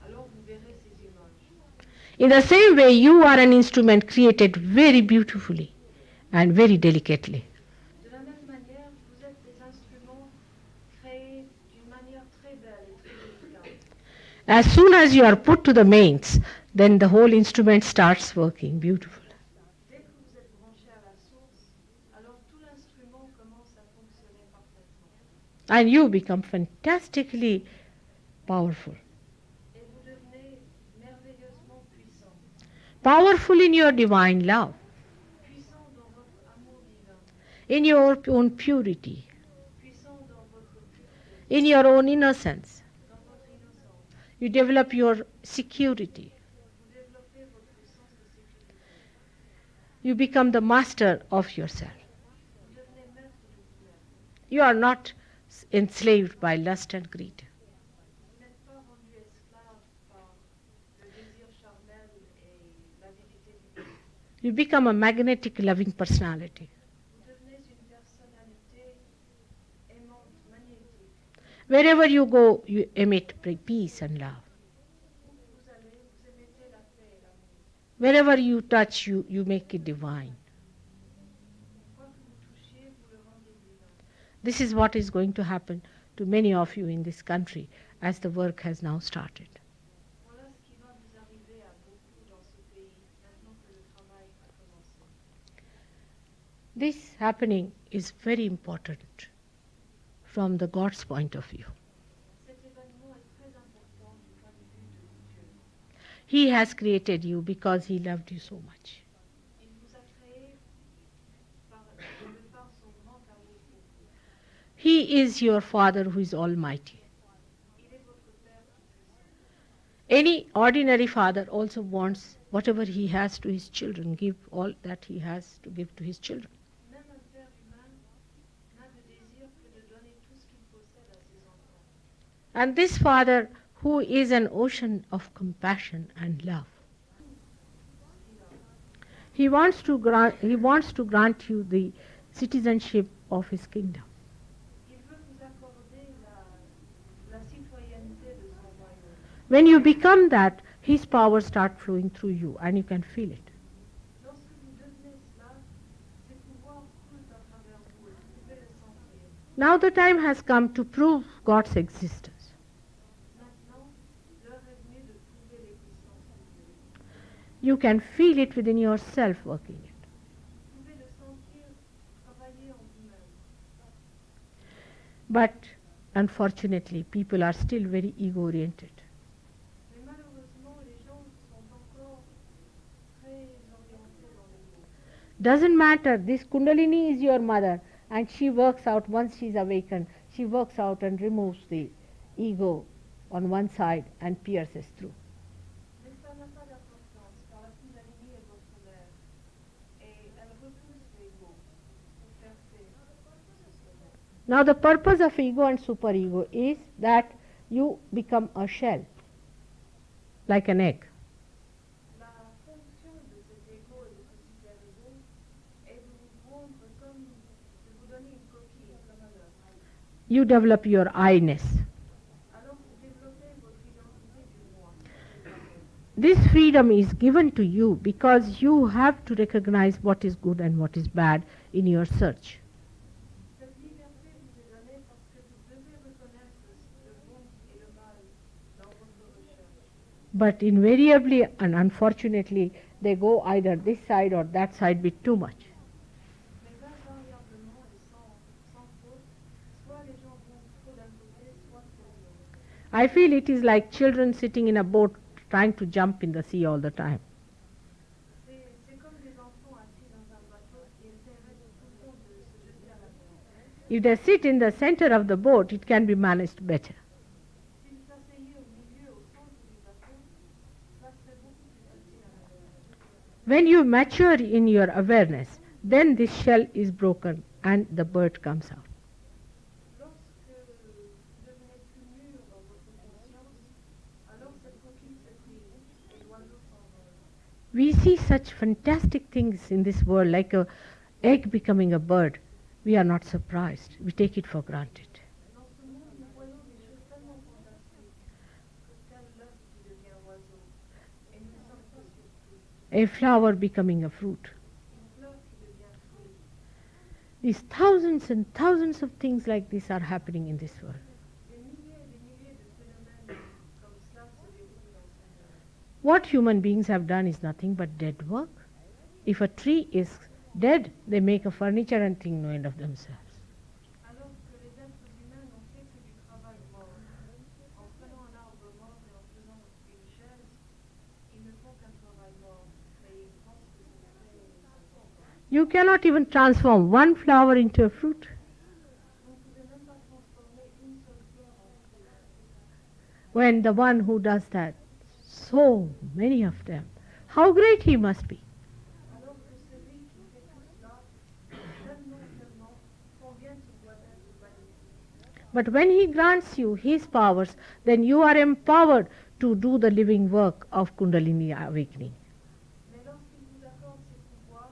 alors vous verrez ces images. In the same way, you are an instrument created very beautifully and very delicately. De la même manière, vous êtes des instruments créés d'une manière très belle et très délicate. As soon as you are put to the mains, then the whole instrument starts working beautiful. Dès que vous êtes branché à la source, alors tout l'instrument commence à fonctionner parfaitement. And you become fantastically powerful. Et vous devenez merveilleusement puissant. Powerful in your divine love, Puissant dans votre amour divin. in your own purity, Puissant dans votre pureté, in your own innocence. dans votre innocence. You develop your security. Vous développez votre sens de sécurité. You become the master of yourself. Vous devenez maître de vous-même. You are not enslaved by lust and greed. Vous n'êtes pas rendu esclave par le désir charnel et l'avidité du monde. You become a magnetic, loving personality. Vous devenez une personnalité aimante, magnétique. Wherever you go, you emit peace and love. Où que vous allez, vous émettez la paix et l'amour. Wherever you touch, you make it divine. Quoi que vous touchiez, vous le rendez divin. This is what is going to happen to many of you in this country as the work has now started. Voilà ce qui va vous arriver à beaucoup dans ce pays, maintenant que le travail a commencé. This happening is very important from the God's point of view. Cet événement est très important du point de vue de Dieu. He has created you because He loved you so much. Il vous a créé de par son grand amour pour vous. He is your Father who is almighty. Il est votre Père tout-puissant. Any ordinary father also wants whatever he has to his children, give all that he has to give to his children. Même un père humain n'a de désir que de donner tout ce qu'il possède à ses enfants. And this Father, who is an ocean of compassion and love, He wants to grant you the citizenship of His kingdom. Il veut vous accorder la citoyenneté de son royaume. When you become that, His power starts flowing through you and you can feel it. Lorsque vous devenez cela, ses pouvoirs coulent à travers vous et vous pouvez le sentir. Now the time has come to prove God's existence. Maintenant, l'heure est venue de prouver l'existence de Dieu. You can feel it within yourself working it. Vous pouvez le sentir travailler en vous-même. But unfortunately, people are still very ego-oriented. Mais malheureusement, les gens sont encore très orientés dans l'ego. Doesn't matter, this Kundalini is your mother and she works out once she's awakened. She works out and removes the ego on one side and pierces through. Mais ça n'a pas d'importance, car la Kundalini est votre mère. Et elle repousse l'ego pour faire ce sommet. Now the purpose of ego and superego is that you become a shell, like an egg. La fonction de cet ego et de ce super-ego est de vous rendre comme, de vous donner une coquille, comme un œuf. You develop your I-ness. Alors vous développez votre identité du moi. This freedom is given to you because you have to recognize what is good and what is bad in your search. Cette liberté vous est donnée parce que vous devez reconnaître le bon et le mal dans votre recherche. But invariably and unfortunately, they go either this side or that side with too much. Mais invariablement et sans faute, soit les gens vont trop d'un côté, soit trop de l'autre. I feel it is like children sitting in a boat trying to jump in the sea all the time. C'est comme des enfants assis dans un bateau qui essaieraient tout le temps de se jeter à la mer. If they sit in the center of the boat, it can be managed better. S'ils s'asseyaient au milieu, au centre du bateau, cela serait beaucoup plus facile à mener. When you mature in your awareness, then this shell is broken and the bird comes out. Lorsque vous devenez plus mûr dans votre conscience, alors cette coquille se brise et l'oiseau s'envole. We see such fantastic things in this world, like an egg becoming a bird. We are not surprised. We take it for granted. Dans ce monde, nous voyons des choses tellement fantastiques, tel l'œuf qui devient oiseau, et nous ne sommes pas surpris. A flower becoming a fruit. Une fleur qui devient fruit. These thousands and thousands of things like this are happening in this world. Des milliers et des milliers de phénomènes comme cela se déroulent dans ce monde. What human beings have done is nothing but dead work. If a tree is dead, they make a furniture and think no end of themselves. Alors que les êtres humains n'ont fait que du travail mort. En prenant un arbre mort et en faisant une chaise, ils ne font qu'un travail mort, mais ils pensent que c'est très important. You cannot even transform one flower into a fruit. Vous ne pouvez même pas transformer une seule fleur en fruit. When the one who does that, so many of them, how great he must be. Alors que celui But when he grants you his powers, then you are empowered to do the living work of Kundalini awakening. Mais lorsqu'il vous accorde ces pouvoirs,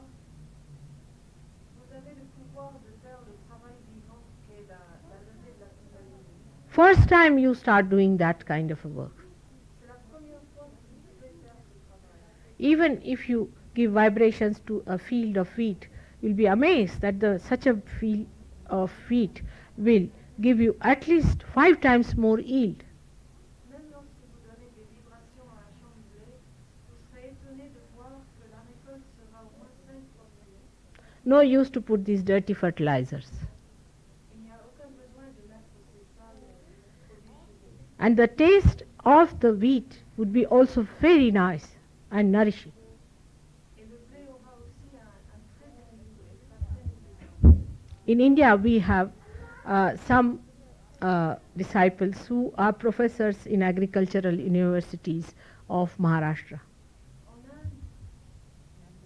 vous avez le pouvoir de faire le travail vivant qui est la levée de la Kundalini. First time you start doing that kind of a work. C'est la première fois que vous pouvez faire ce travail. Even if you give vibrations to a field of wheat, you'll be amazed that such a field of wheat will give you at least 5 times more yield. Même lorsque vous donnez des vibrations à un champ de blé, vous serez étonné de voir que la récolte sera au moins 5 fois meilleure. No use to put these dirty fertilizers. Il n'y a aucun besoin de mettre ces sales produits chimiques. And the taste of the wheat would be also very nice and nourishing. Et le blé aura aussi un très bon goût et sera très nourrissant. In India, we have some disciples who are professors in agricultural universities of Maharashtra. En Inde,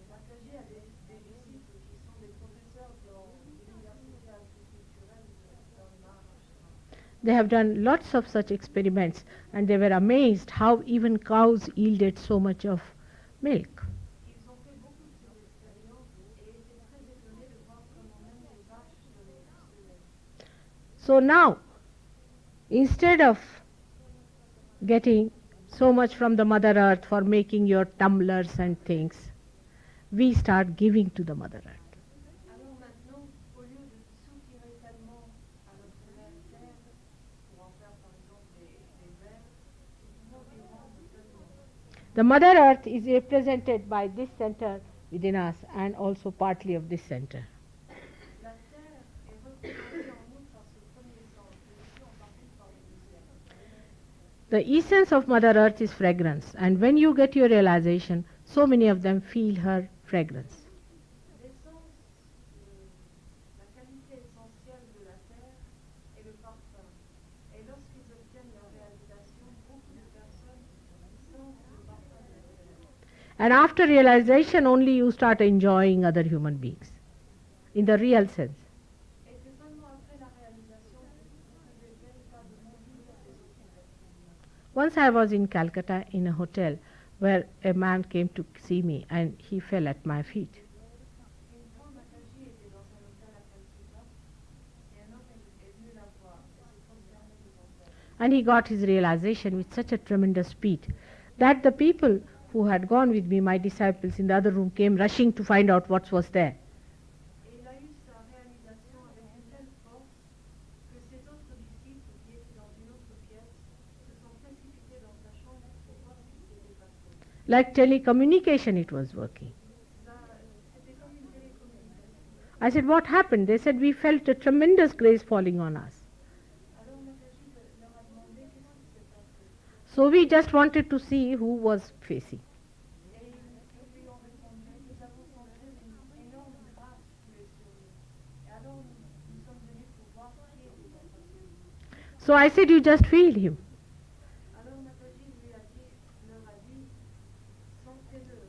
Sakaji a des disciples qui sont des professeurs dans l'université agriculturelle dans le Maharashtra. They have done lots of such experiments and they were amazed how even cows yielded so much of milk. Ils ont fait beaucoup de ces expériences et étaient très étonnés de voir comment même les vaches donnaient plus de lait. So now, instead of getting so much from the Mother Earth for making your tumblers and things, we start giving to the Mother Earth. Alors maintenant, au lieu de soutirer tellement à notre terre pour en faire par exemple des verres, nous pouvons lui rendre tellement. The Mother Earth is represented by this center within us and also partly of this center. La terre est représentée en nous par ce premier sens, mais aussi en partie par le deuxième. The essence of Mother Earth is fragrance, and when you get your realization, so many of them feel her fragrance. L'essence, la qualité essentielle de la terre est le parfum. Et lorsqu'ils obtiennent leur réalisation, beaucoup de personnes sentent le parfum de la terre. And after realization, only you start enjoying other human beings in the real sense. Et c'est seulement après la réalisation que vous pouvez véritablement jouir des autres êtres. Once I was in Calcutta in a hotel where a man came to see me and he fell at my feet. Une fois, Mataji était dans un hôtel à Calcutta et un homme est venu la voir et s'est prosterné devant elle. And he got his realization with such a tremendous speed that the people who had gone with me, my disciples in the other room, came rushing to find out what was there. Et il a eu sa réalisation avec une telle force que ses autres disciples qui étaient dans une autre pièce se sont précipités dans sa chambre pour voir ce qui s'était passé. Like telecommunication, it was working. C'était comme une télécommunication. I said, what happened? They said, we felt a tremendous grace falling on us. Alors Mataji leur a demandé qu'est-ce qui s'est passé. So we just wanted to see who was facing. Et ils lui ont répondu, nous avons senti une énorme grâce couler sur nous. Et alors nous sommes venus pour voir qui était en face de nous. So I said, you just feel him. Alors Mataji leur a dit, sentez-le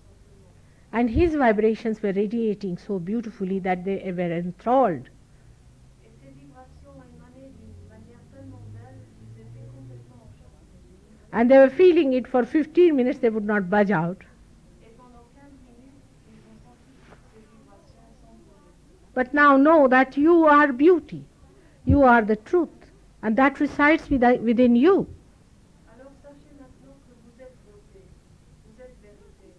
simplement. And his vibrations were radiating so beautifully that they were enthralled. Et ces vibrations émanaient d'une manière tellement belle qu'ils étaient complètement enchantés. And they were feeling it for 15 minutes, they would not budge out. Et pendant 15 minutes, ils ont senti ces vibrations sans bouger. But now know that you are beauty. You are the truth. And that resides within you. Alors sachez maintenant que vous êtes beauté, vous êtes vérité.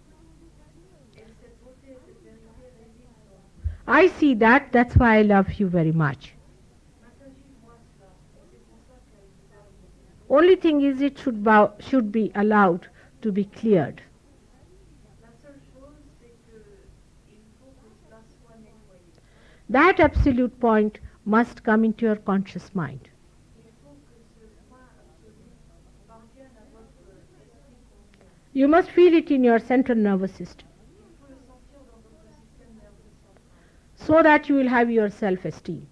Et cette beauté et cette vérité résident en vous. I see that, that's why I love you very much. Mataji voit cela, et c'est pour ça qu'elle vous aime beaucoup. Only thing is it should be allowed to be cleared. La seule chose, c'est qu'il faut que cela soit nettoyé. That absolute point must come into your conscious mind. Il faut que ce point absolu parvienne à votre esprit conscient. You must feel it in your central nervous system Il faut le sentir dans votre système nerveux central. so that you will have your self-esteem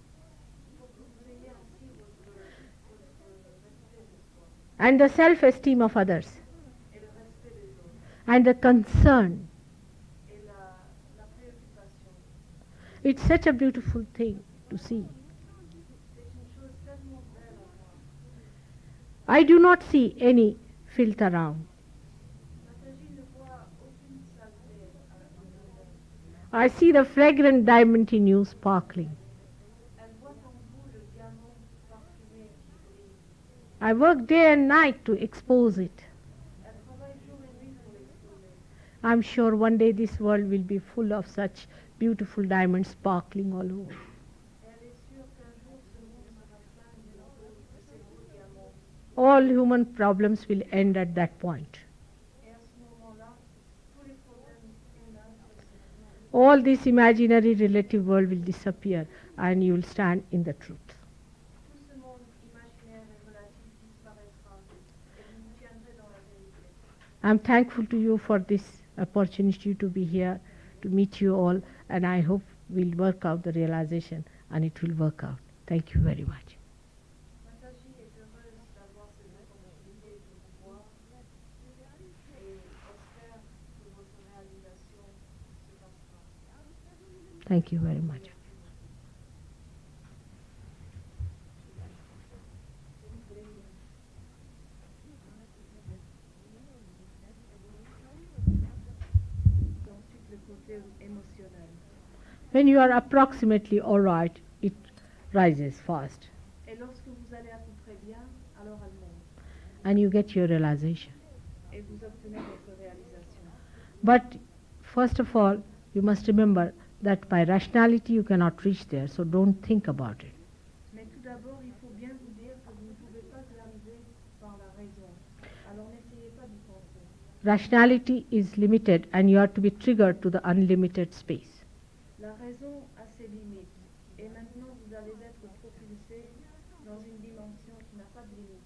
Pour que vous ayez ainsi votre respect de soi and the self-esteem of others et le respect des autres and the concern. et la préoccupation. It's such a beautiful thing to see. C'est une chose tellement I do not see any filth around. Mataji ne voit aucune saleté à l'intérieur d'elle. I see the fragrant diamond in you sparkling. Elle voit en vous le diamant parfumé qui brille. I work day and night to expose it. Elle travaille jour et nuit pour l'exposer. I'm sure one day this world will be full of such beautiful diamonds sparkling all over. Et elle est sûre qu'un jour ce monde sera plein de ces beaux diamants. All human problems will end at that point. Et à ce moment-là, tous les problèmes humains cesseront. All this imaginary relative world will disappear and you will stand in the truth. Tout ce monde imaginaire et relatif disparaîtra et vous vous tiendrez dans la vérité. I'm thankful to you for this opportunity to be here, to meet you all, and I hope we'll work out the realization and it will work out. Thank you very much. Mataji est heureuse d'avoir cette opportunité de vous voir et espère que votre réalisation se passera. Thank you very much. Ensuite, le côté émotionnel. When you are approximately all right, it rises fast Et lorsque vous allez à peu près bien, alors elle monte and you get your realization. et vous obtenez votre réalisation. But first of all, you must remember that by rationality you cannot reach there, so don't think about it. Mais tout d'abord, il faut bien vous dire que vous ne pouvez pas y arriver par la raison. Alors n'essayez pas d'y penser. Rationality is limited and you have to be triggered to the unlimited space. La raison a ses limites. Et maintenant, vous allez être propulsé dans une dimension qui n'a pas de limite.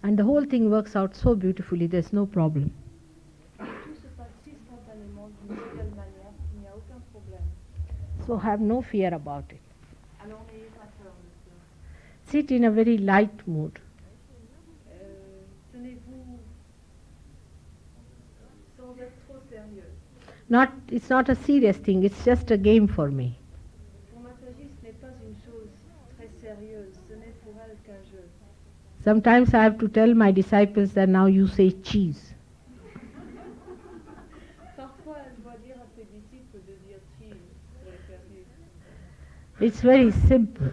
And the whole thing works out so beautifully, there's no problem. Et tout se passe si spontanément d'une si belle manière qu'il n'y a aucun problème. So have no fear about it. Alors n'ayez pas peur de cela. Sit in a very light mood. Tenez-vous sans être trop sérieux. It's not a serious thing, it's just a game for me. Pour Mataji, ce n'est pas une chose très sérieuse. Ce n'est pour elle qu'un jeu. Sometimes I have to tell my disciples that now you say cheese. Parfois, elle doit dire à ses disciples de dire cheese pour les faire rire. It's very simple,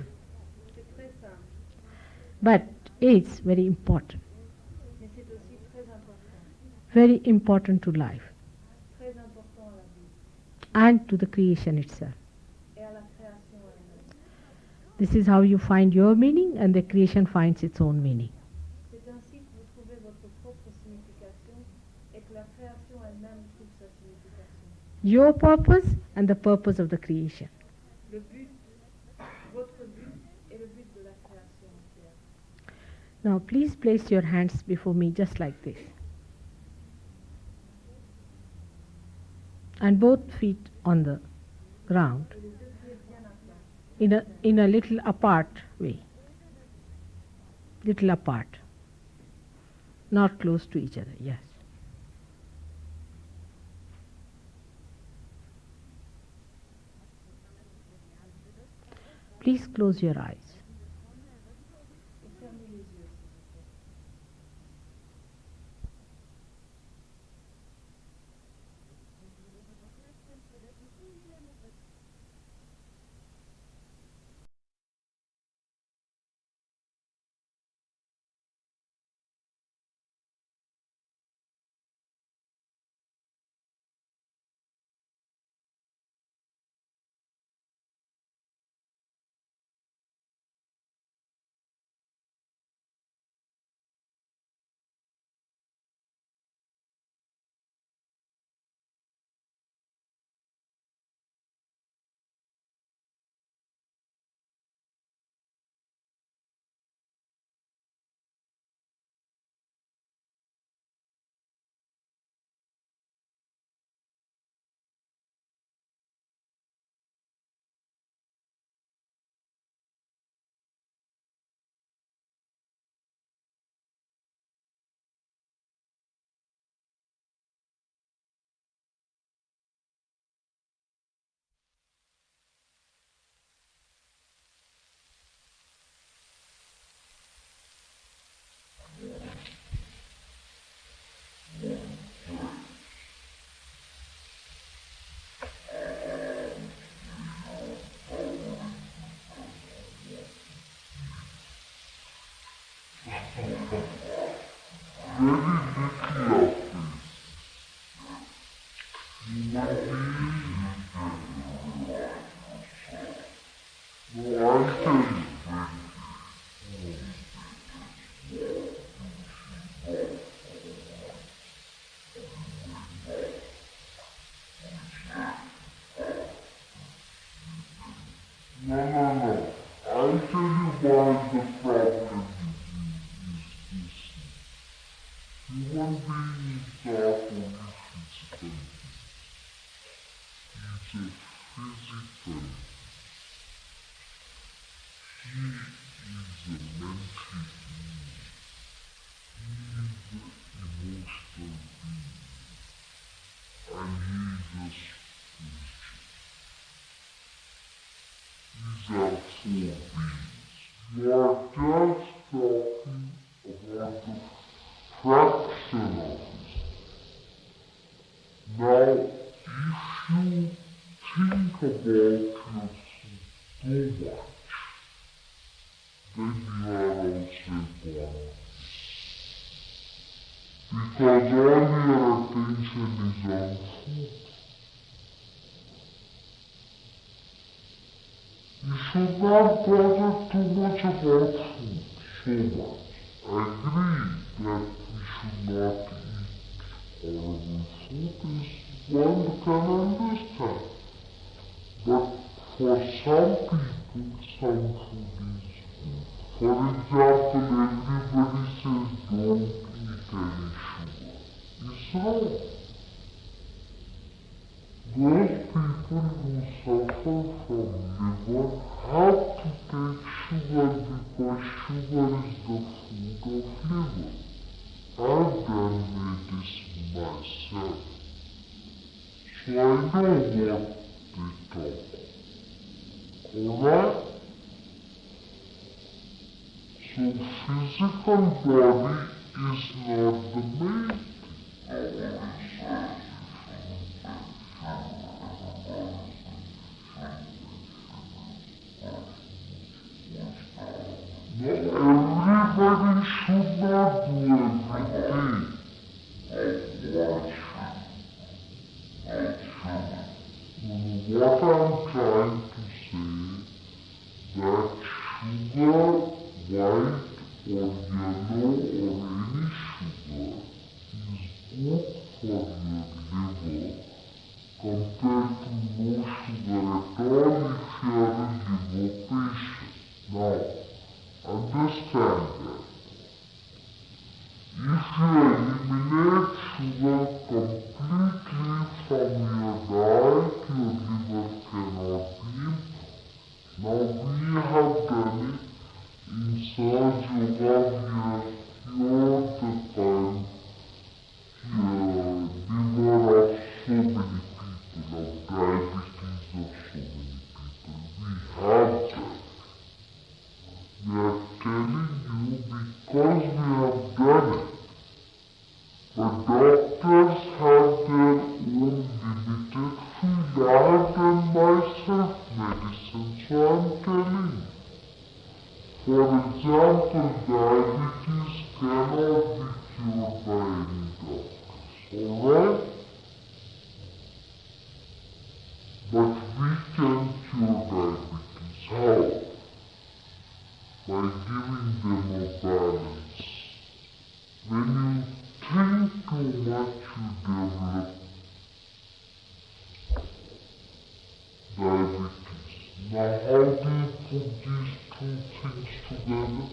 C'est très simple, but it's very important. mais c'est aussi très important. Very important to life Très important à la vie and to the creation itself. et à la création elle-même. This is how you find your meaning and the creation finds its own meaning. C'est ainsi que vous trouvez votre propre signification et que la création elle-même trouve sa signification. Your purpose and the purpose of the creation. Le but, votre but et le but de la création entière. Now please place your hands before me just like this. And both feet on the ground Et les deux pieds bien à plat. in a little apart way. Little apart. Not close to each other, yes. Please close your eyes. little of this. Human beings, no, I tell you, no. I'll tell you why the problem is this. Human beings are only physical. He's a physical. He is a mental being. He is an emotional being. And he is a spiritual. These are four beings. You are just talking about the fraction of it. Now, if you think about yourself too much, then you are also born. Because all your attention is on food. You should not bother too much about food, so much. I agree that we should not eat horrible food is one can understand. But for some people, some food is good. For example, everybody says don't eat any sugar. It's wrong. Those people who suffer from liver have to take sugar because sugar is the food of liver. I've done this myself, so I know what they talk. Alright? So physical body is not the main thing. Everybody should not do everything. What I'm trying to say, that sugar, white or yellow or any sugar, is good for your liver compared to no sugar at all if you are a liver patient. Now, understand that. If you eliminate sugar completely from your diet, your liver cannot be improved. Now we have done it in SahajaYoga, we have cured the time liver of so many people, of diabetes of so many people. We have done it. We are telling you because we have done it. But doctors have their own limited field. I have done myself medicine, so I'm telling you. For example, diabetes cannot be cured by any doctors, alright? But we can cure diabetes. How? By giving them a balance. When you think too much, you develop diabetes. Now, how do you put these two things together?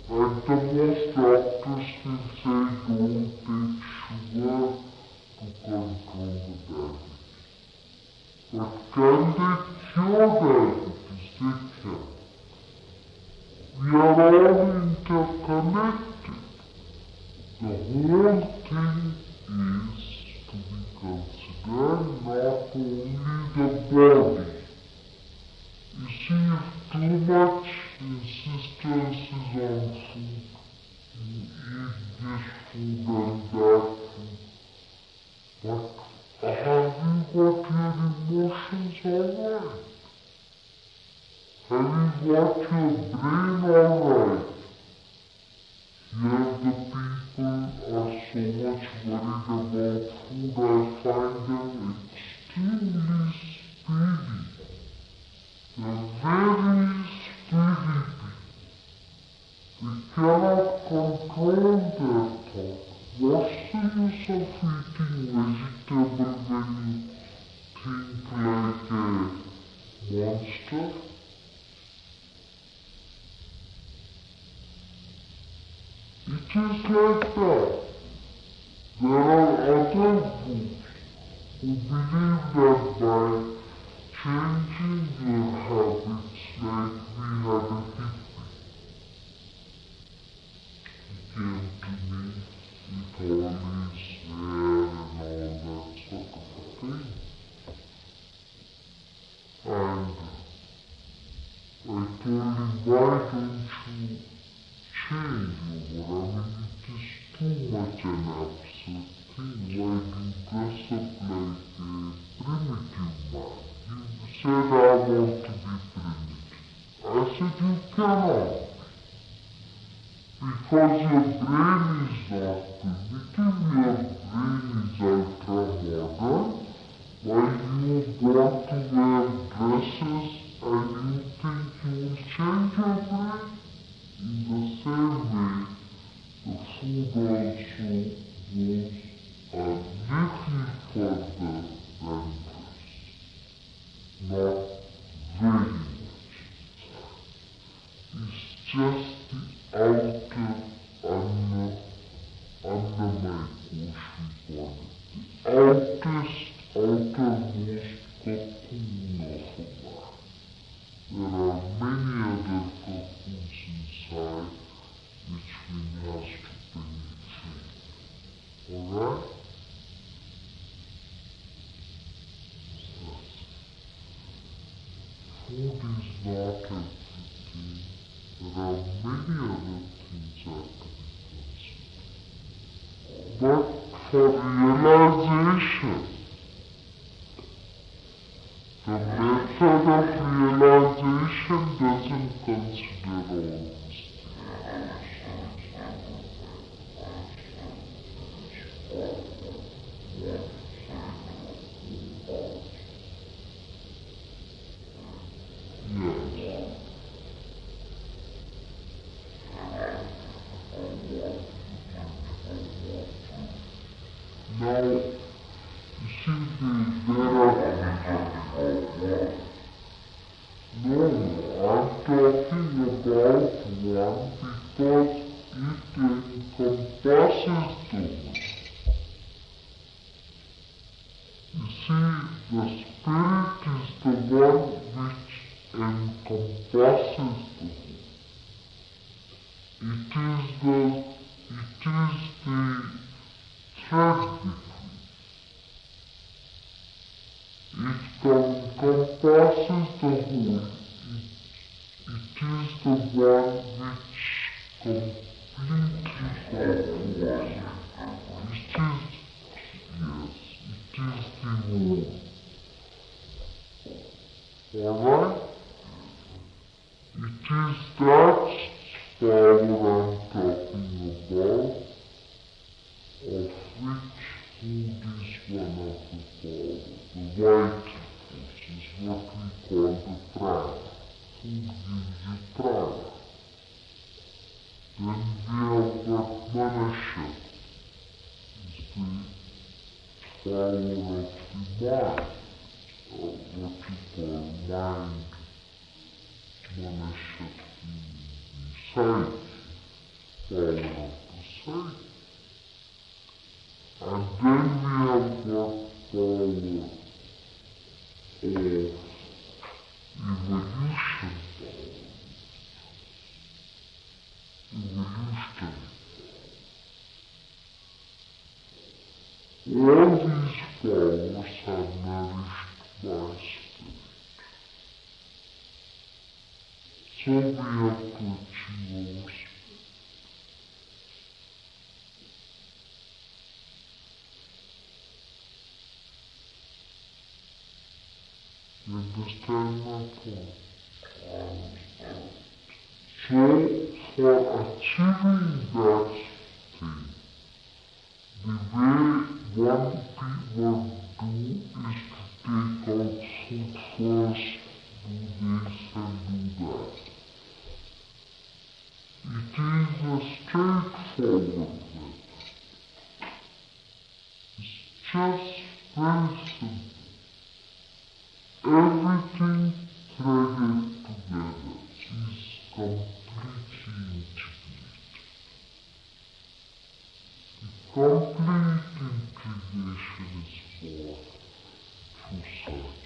At the most, doctors will say don't take sugar to control the diabetes. But can they cure diabetes? They can. We are all interconnected. The whole thing is to be considered not only the body. You see, if too much insistence is on food, you eat this food and that food, but have you got your emotions alright? Have you got your brain alright? cannot control their thought. What's the use of eating vegetable when you think like a monster? It is like that. There are other groups who believe that by changing your habits like we had a hippie. He came to me with all his hair and all that sort of a thing. And I told him, why don't you change over? I mean, it is too much an absurd thing. Why do you dress up like a primitive man? He said, I want to be primitive. I said, you cannot. Because your brain is not primitive, your brain is ultra-modern. Why you want to wear dresses and you think you will change your brain? In the same way, the food also goes a little further than this. Not very much. It's just the outer, under my cushion body. The outermost cocoon of a man. There are many other cocoons inside which we have to penetrate. Alright? Food is not everything. There are many other things that can be considered. But for realization, the method of realization doesn't consider all these things. Yes. Now, you see, there are... No, I'm talking about one because it encompasses the one. You see, the spirit is the one which encompasses the whole. It is the thread between. It encompasses the whole. It is the one which completely controls. It is the one. Alright? It is that power I'm talking about, of which food is one of the powers. The white force is what we call the prana. Food gives you prana. Then we have got manasya, is the power of the mind, or what you call mind, manasya, the psyche, power of the psyche. And then we have got power of evolution power. Evolution. All these powers are nourished by spirit. So we have to achieve our spirit. You understand my point? So, for achieving that thing, the way one people do is to take out food first, do this and do that. It forward with. It's just very simple. Everything threaded together is completely integrated. The complete integration is born through Sahaja.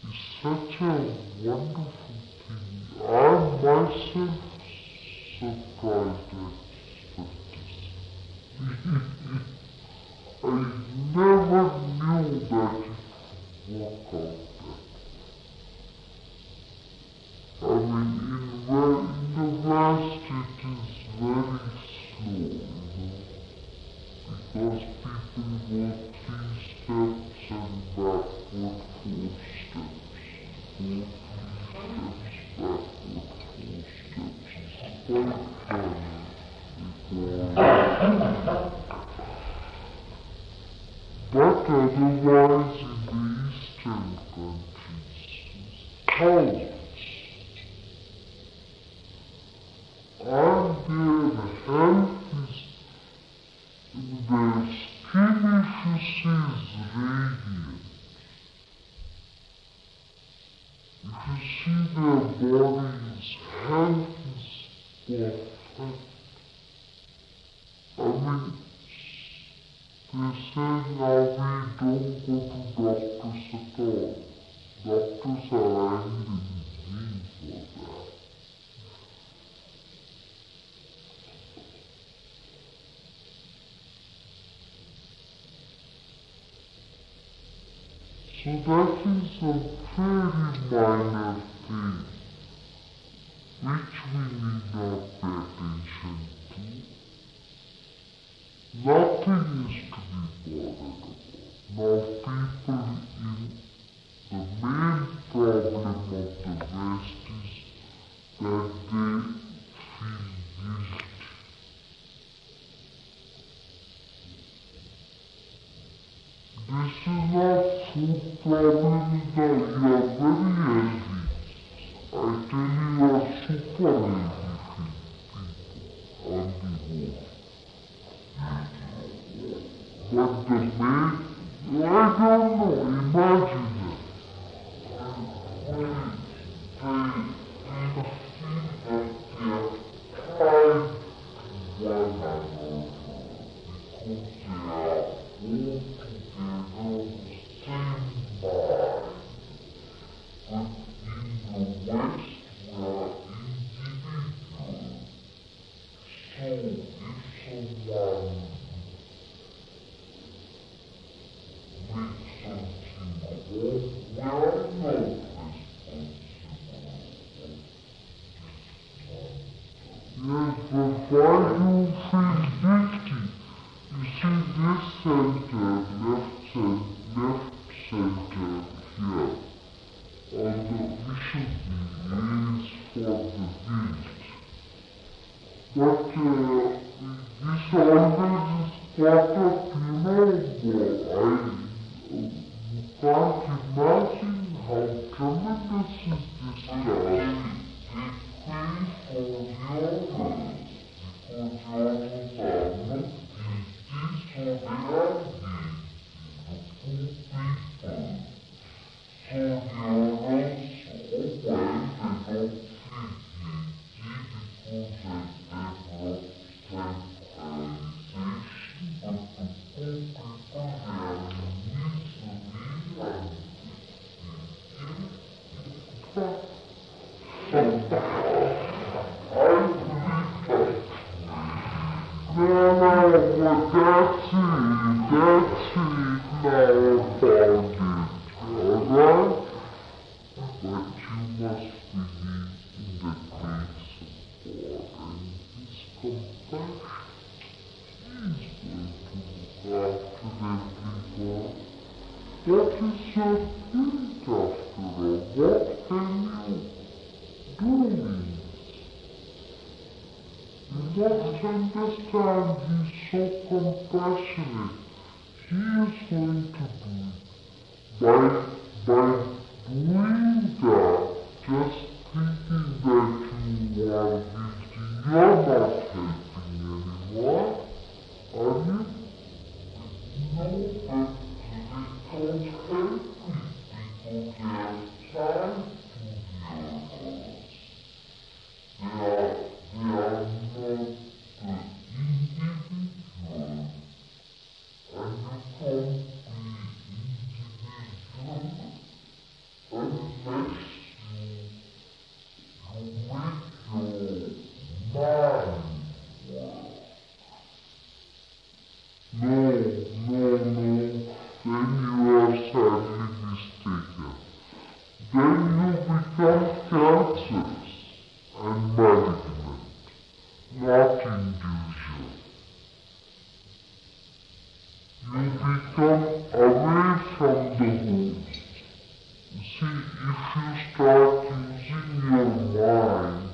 It's such a wonderful thing. I myself surprised at this. I never knew that it would work out that. I mean, in the West it is very slow, because people go 3 steps and backward 4 steps. 4 steps, backward 4 steps. It's quite funny. But otherwise in the Eastern countries, cows. And their health is, their skin if you see is radiant. If you see their body's health is perfect. I mean, they say now we don't go to doctors at all. Doctors are angry with me for that. So that is a very minor thing, which we need not pay attention to. Nothing is to be bothered about. Now people in the main problem of the West is that they feel guilty. This is not food problem now. You are very healthy. I tell you, you are super healthy people on the whole. But the main, I don't know, imagine it. Yes, but why do you feel guilty? You see this center, left center here, on the vision is for the guilt. But this always is part of, you can't imagine how tremendous is this task. What is your point after all? What can you do in this? You must understand he's so compassionate. He is going to do it. By doing that, just thinking that you are guilty and management, not individual. You become away from the host. See, if you start using your mind,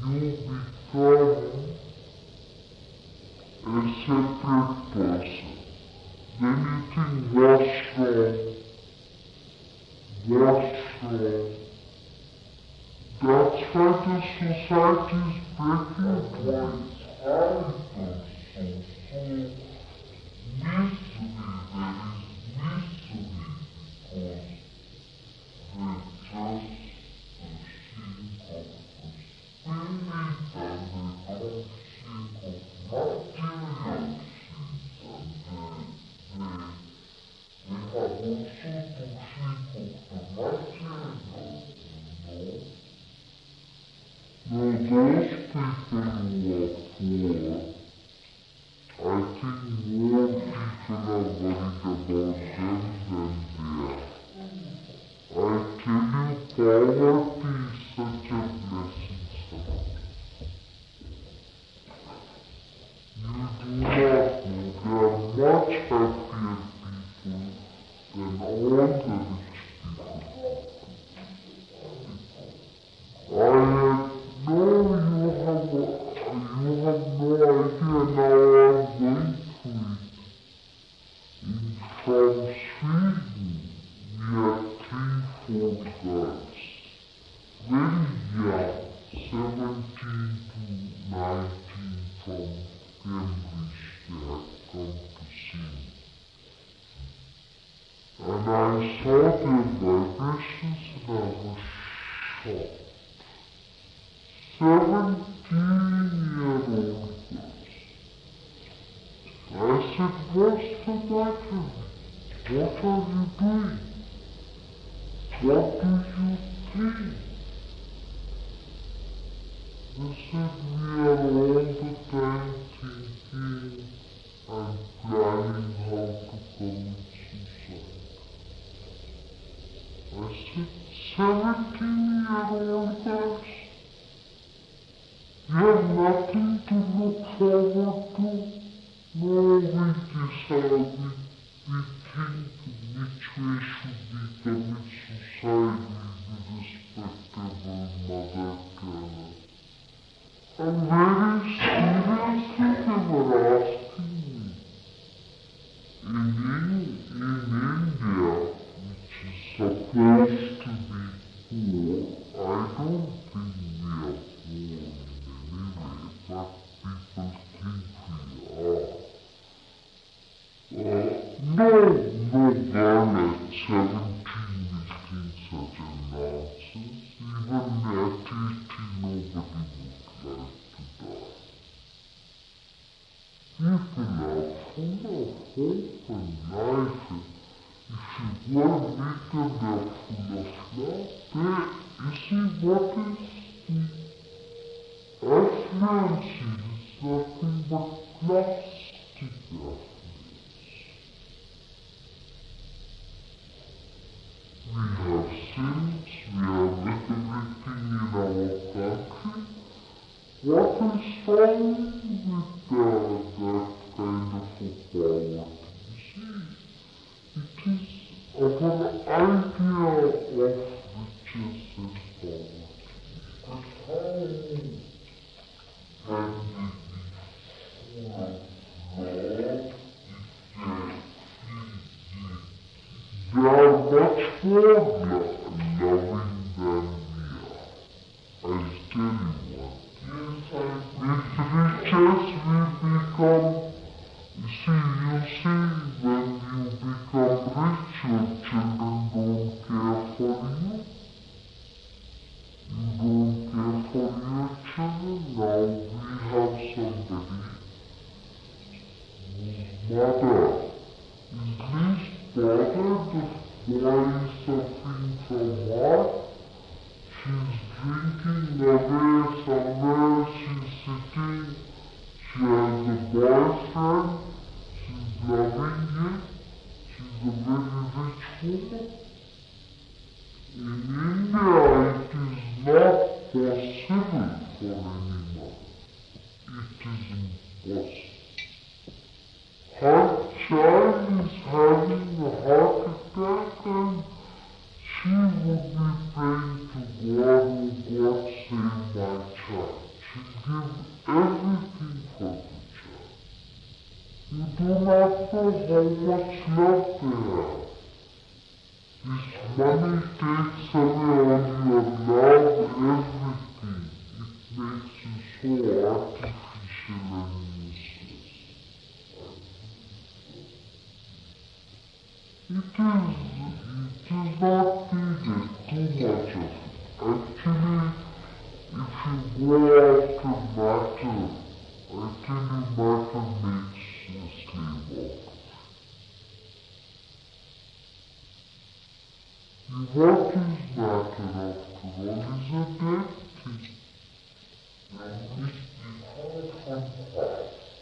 you become a separate person. Then you think, what's wrong? What's wrong? That's why the society is breaking points. I don't see so misery, there is misery because they just think of the spirit and they don't think of material things and they have also to think of the material, you know. No, those people who are poor, I think more people are worried about them than they are. I tell you, poverty is such a blessing, sir. You do not know, there are much happier people than all the rich people. No, you have no idea now I'm going through it. From Sweden, we had 3, 4 girls, very young, 17 to 19 from Cambridge, they had come to see me. And I saw their vibrations and I was shocked. 17-year-old girls. I said, what's the matter? What are you doing? What do you think? They said, we are all the time thinking and planning how to commit suicide. I said, 17-year-old girls? You have nothing to look forward to? No, we decide, we think which way should we commit suicide with the respectable Mother Teresa. And very seriously they were asking me. In India, which is supposed to be poor, I don't think we are poor. Anyway, but people think we are. No girl at 17 will think such a nonsense. Even at 80, nobody would like to die. People are full of hope and life. If you go and meet them, they're full of love. You see, what is the affluence is nothing but plastic affluence. We have sins, we have everything in our country. What is wrong with that kind of poverty? You see, it is our idea of riches and poverty. But how can we be full of love if they are much more loving than we are? I'll tell you one thing. With riches we become, you see, when you become rich, your children don't care for you. You don't care for your children. Now we have somebody whose mother is least bothered. The boy is suffering from what? She's drinking away somewhere, she's sitting, she has a boyfriend, she's loving him, she's a very rich woman. In India it is not possible for anyone. It is impossible. Her child is having a heart attack and she would be praying to God, oh God, save my child. She'd give everything for the child. You do not know how much love they have. This money takes away all your love, everything. It makes you so artificial and useless. It is not needed too much of it. Actually, if you go after matter, I tell you matter makes a slave of it. What is matter after all is a dead thing. You need to be from half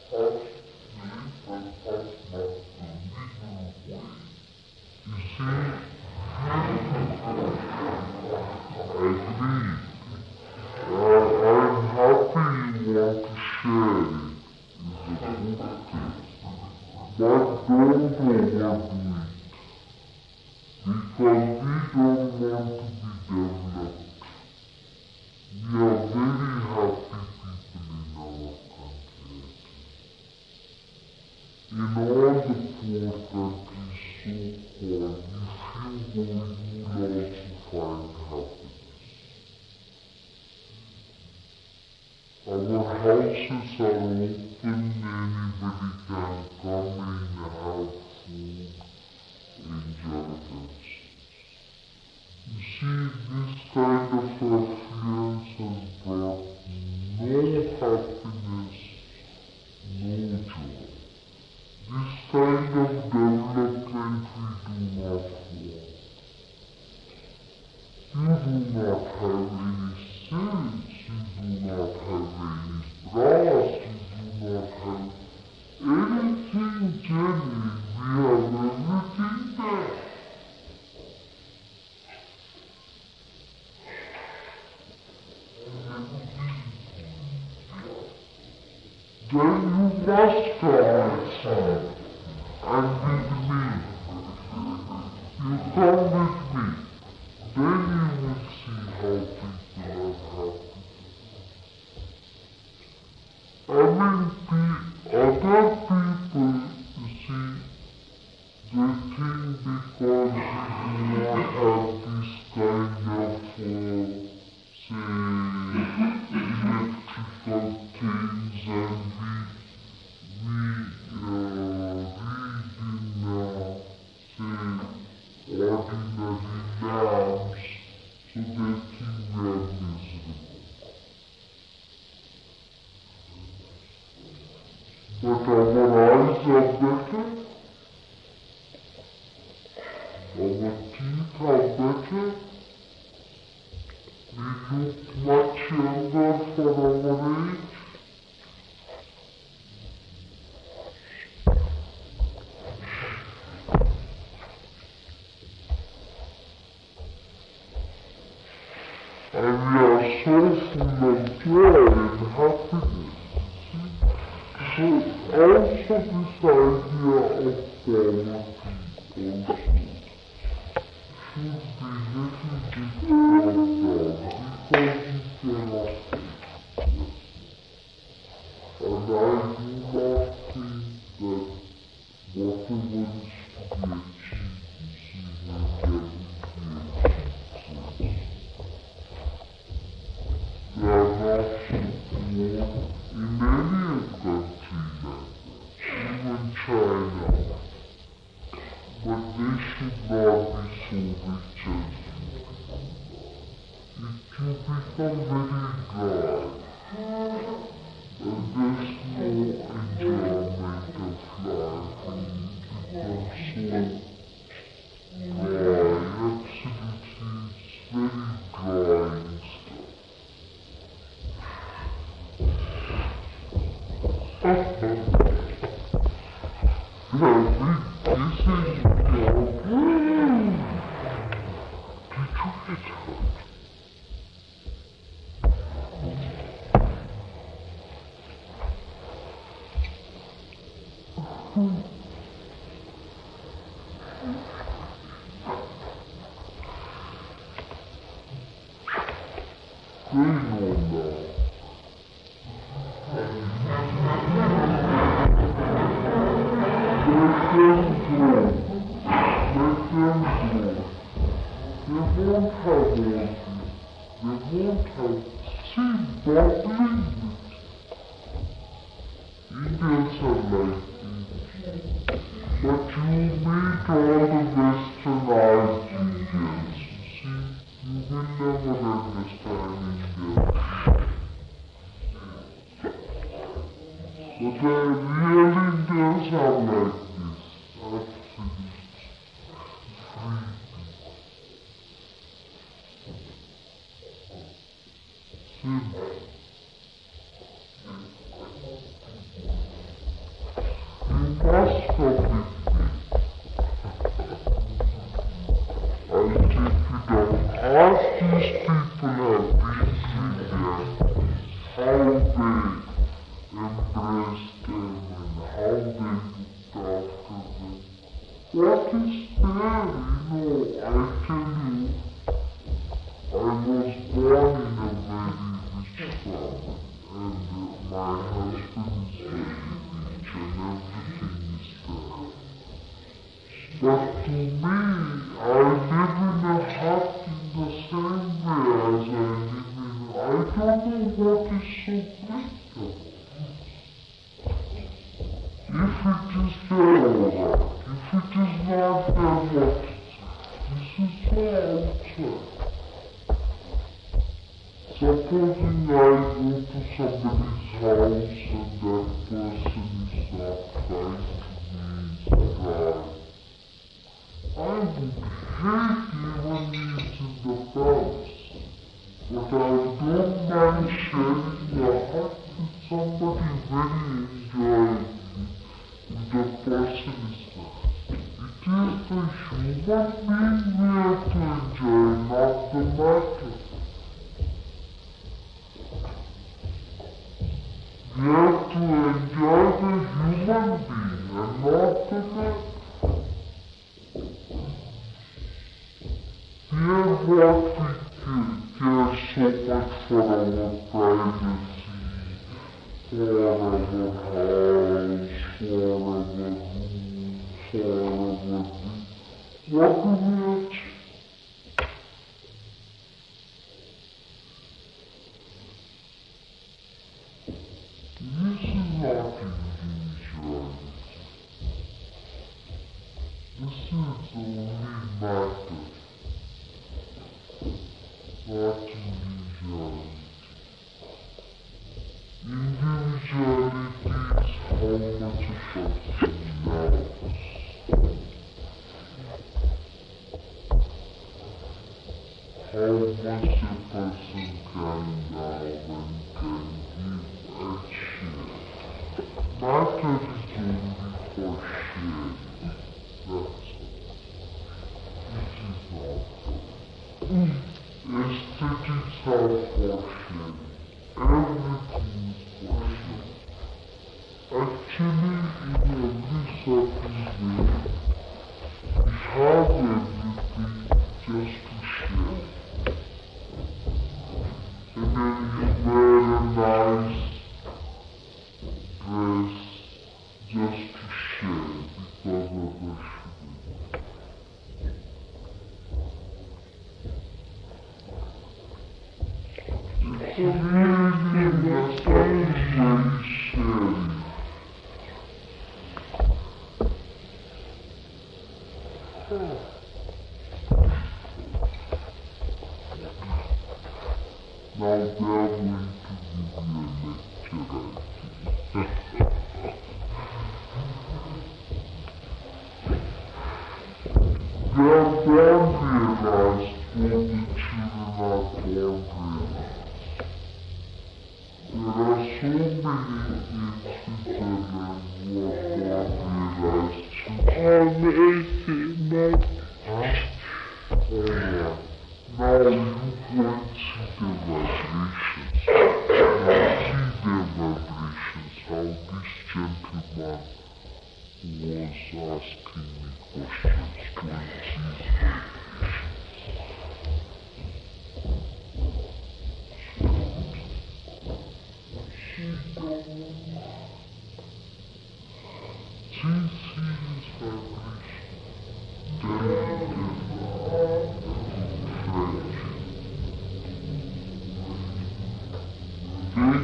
sleep and half not the middle way. You see, I agree. I'm happy you want to share it. It's a good thing. But don't overdo it. Because we don't want to be developed. We are very happy people in our country. In all the poor countries so-called, if you go, you will also find happiness. Our houses are open, anybody can come in, have food, enjoy themselves. You see, this kind of affluence has brought no happiness, no joy. This kind of development we do not want. You do not have any sins, you do not have any brass, you do not have anything genuine. We have everything there. Then you must come with me and with me. You come with me. Then you will see how people are happy. Other people, you see, they think because we do not have this kind of, say, electrical things and we read in, say, ordinary lamps, so they think we are miserable. But our eyes are better, our teeth are better, we look much younger for our age. And we are so full of joy and happiness. So also this idea of poverty also should be little bit brought down because you cannot take it. And I do not think that whatever is to be achieved is even getting to be achieved. They are not so poor in any country like that, even China. But they should not be so rich as you. It will become very dry. And there's no enjoyment of life and it becomes so dry. Absolutely, it's very dry stuff.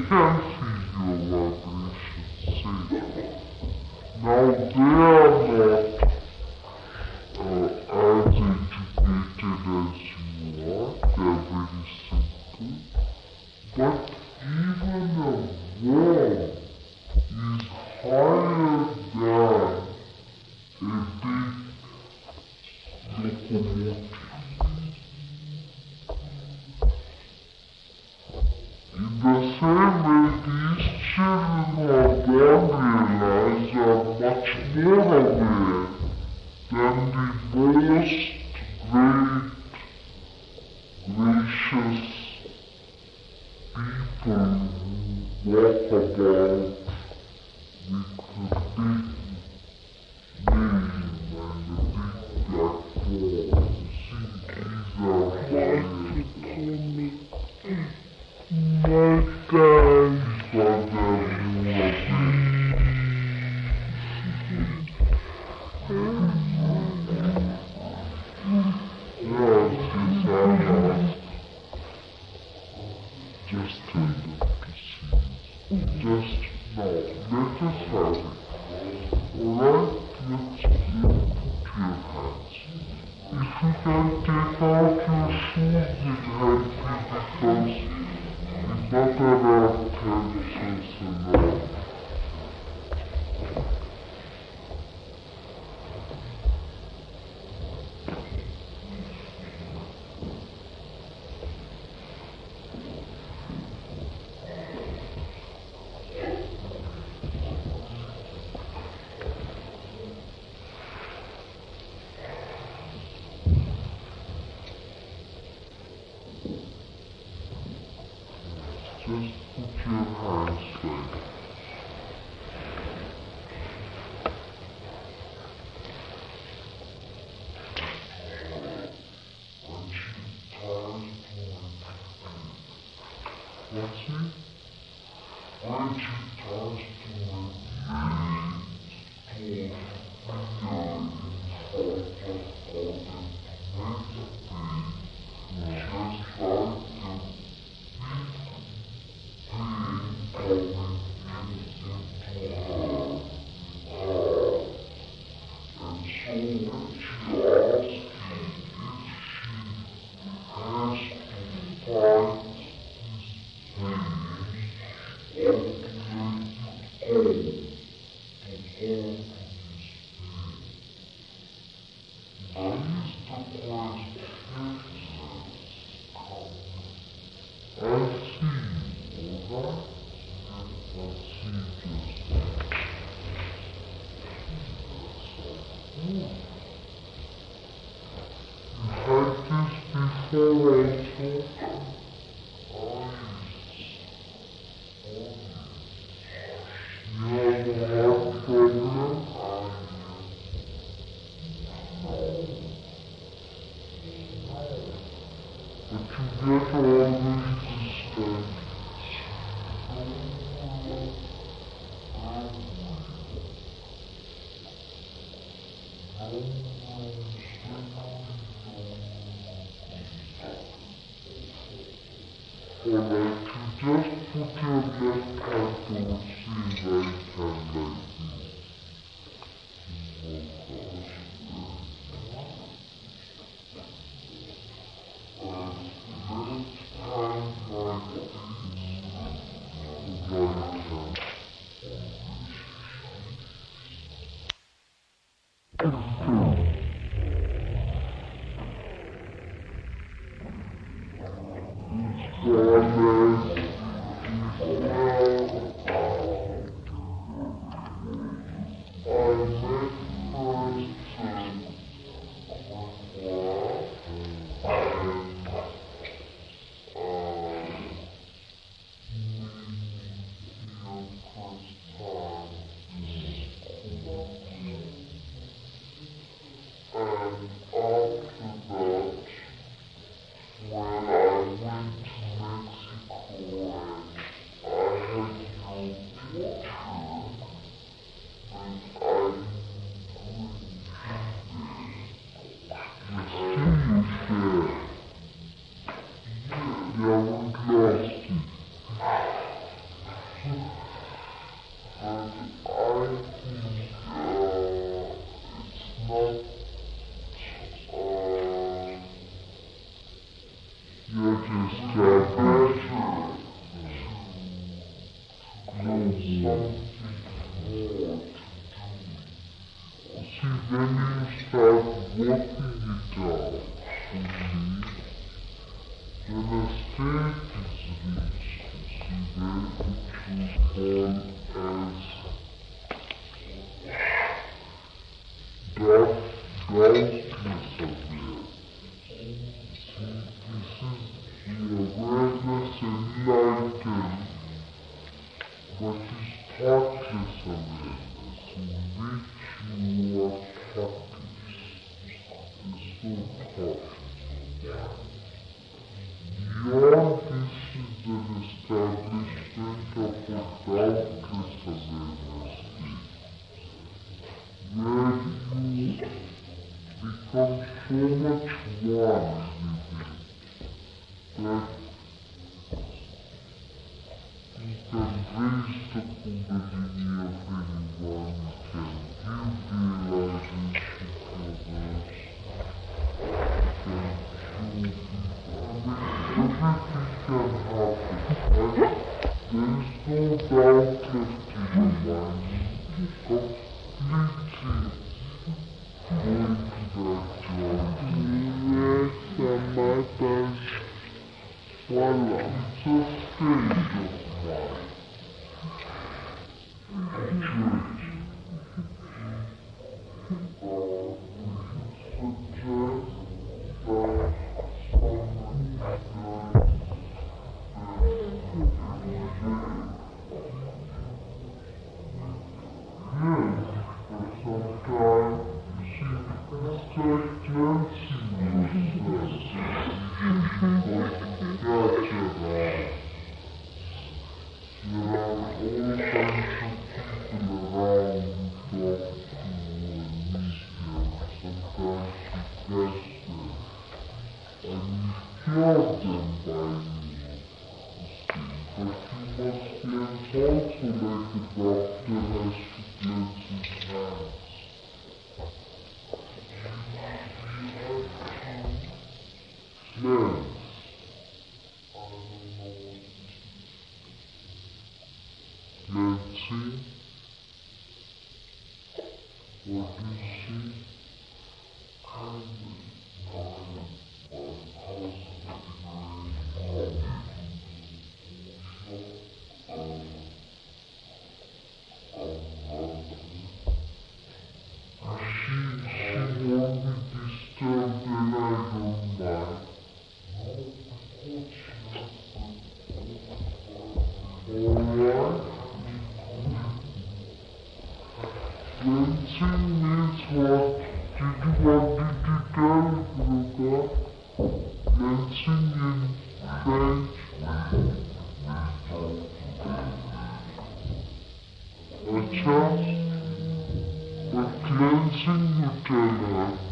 can feel your vibrations safe. Now they are not as educated as you are, they're very simple, but even a worm is higher than a big locomotive. In the same way, these children who are born realized are much more aware than the most great, gracious people who walk about with a big name and a big black ball. You see, these are higher. My God, but they're more yes, I just tell them to see. Just now, let us have it. Alright, let's put your hands. If you can take out your shoes, it helps you because not enough tensions alone. Just put your hands like What's it? Aren't you tired I met her Cleansing you tell her.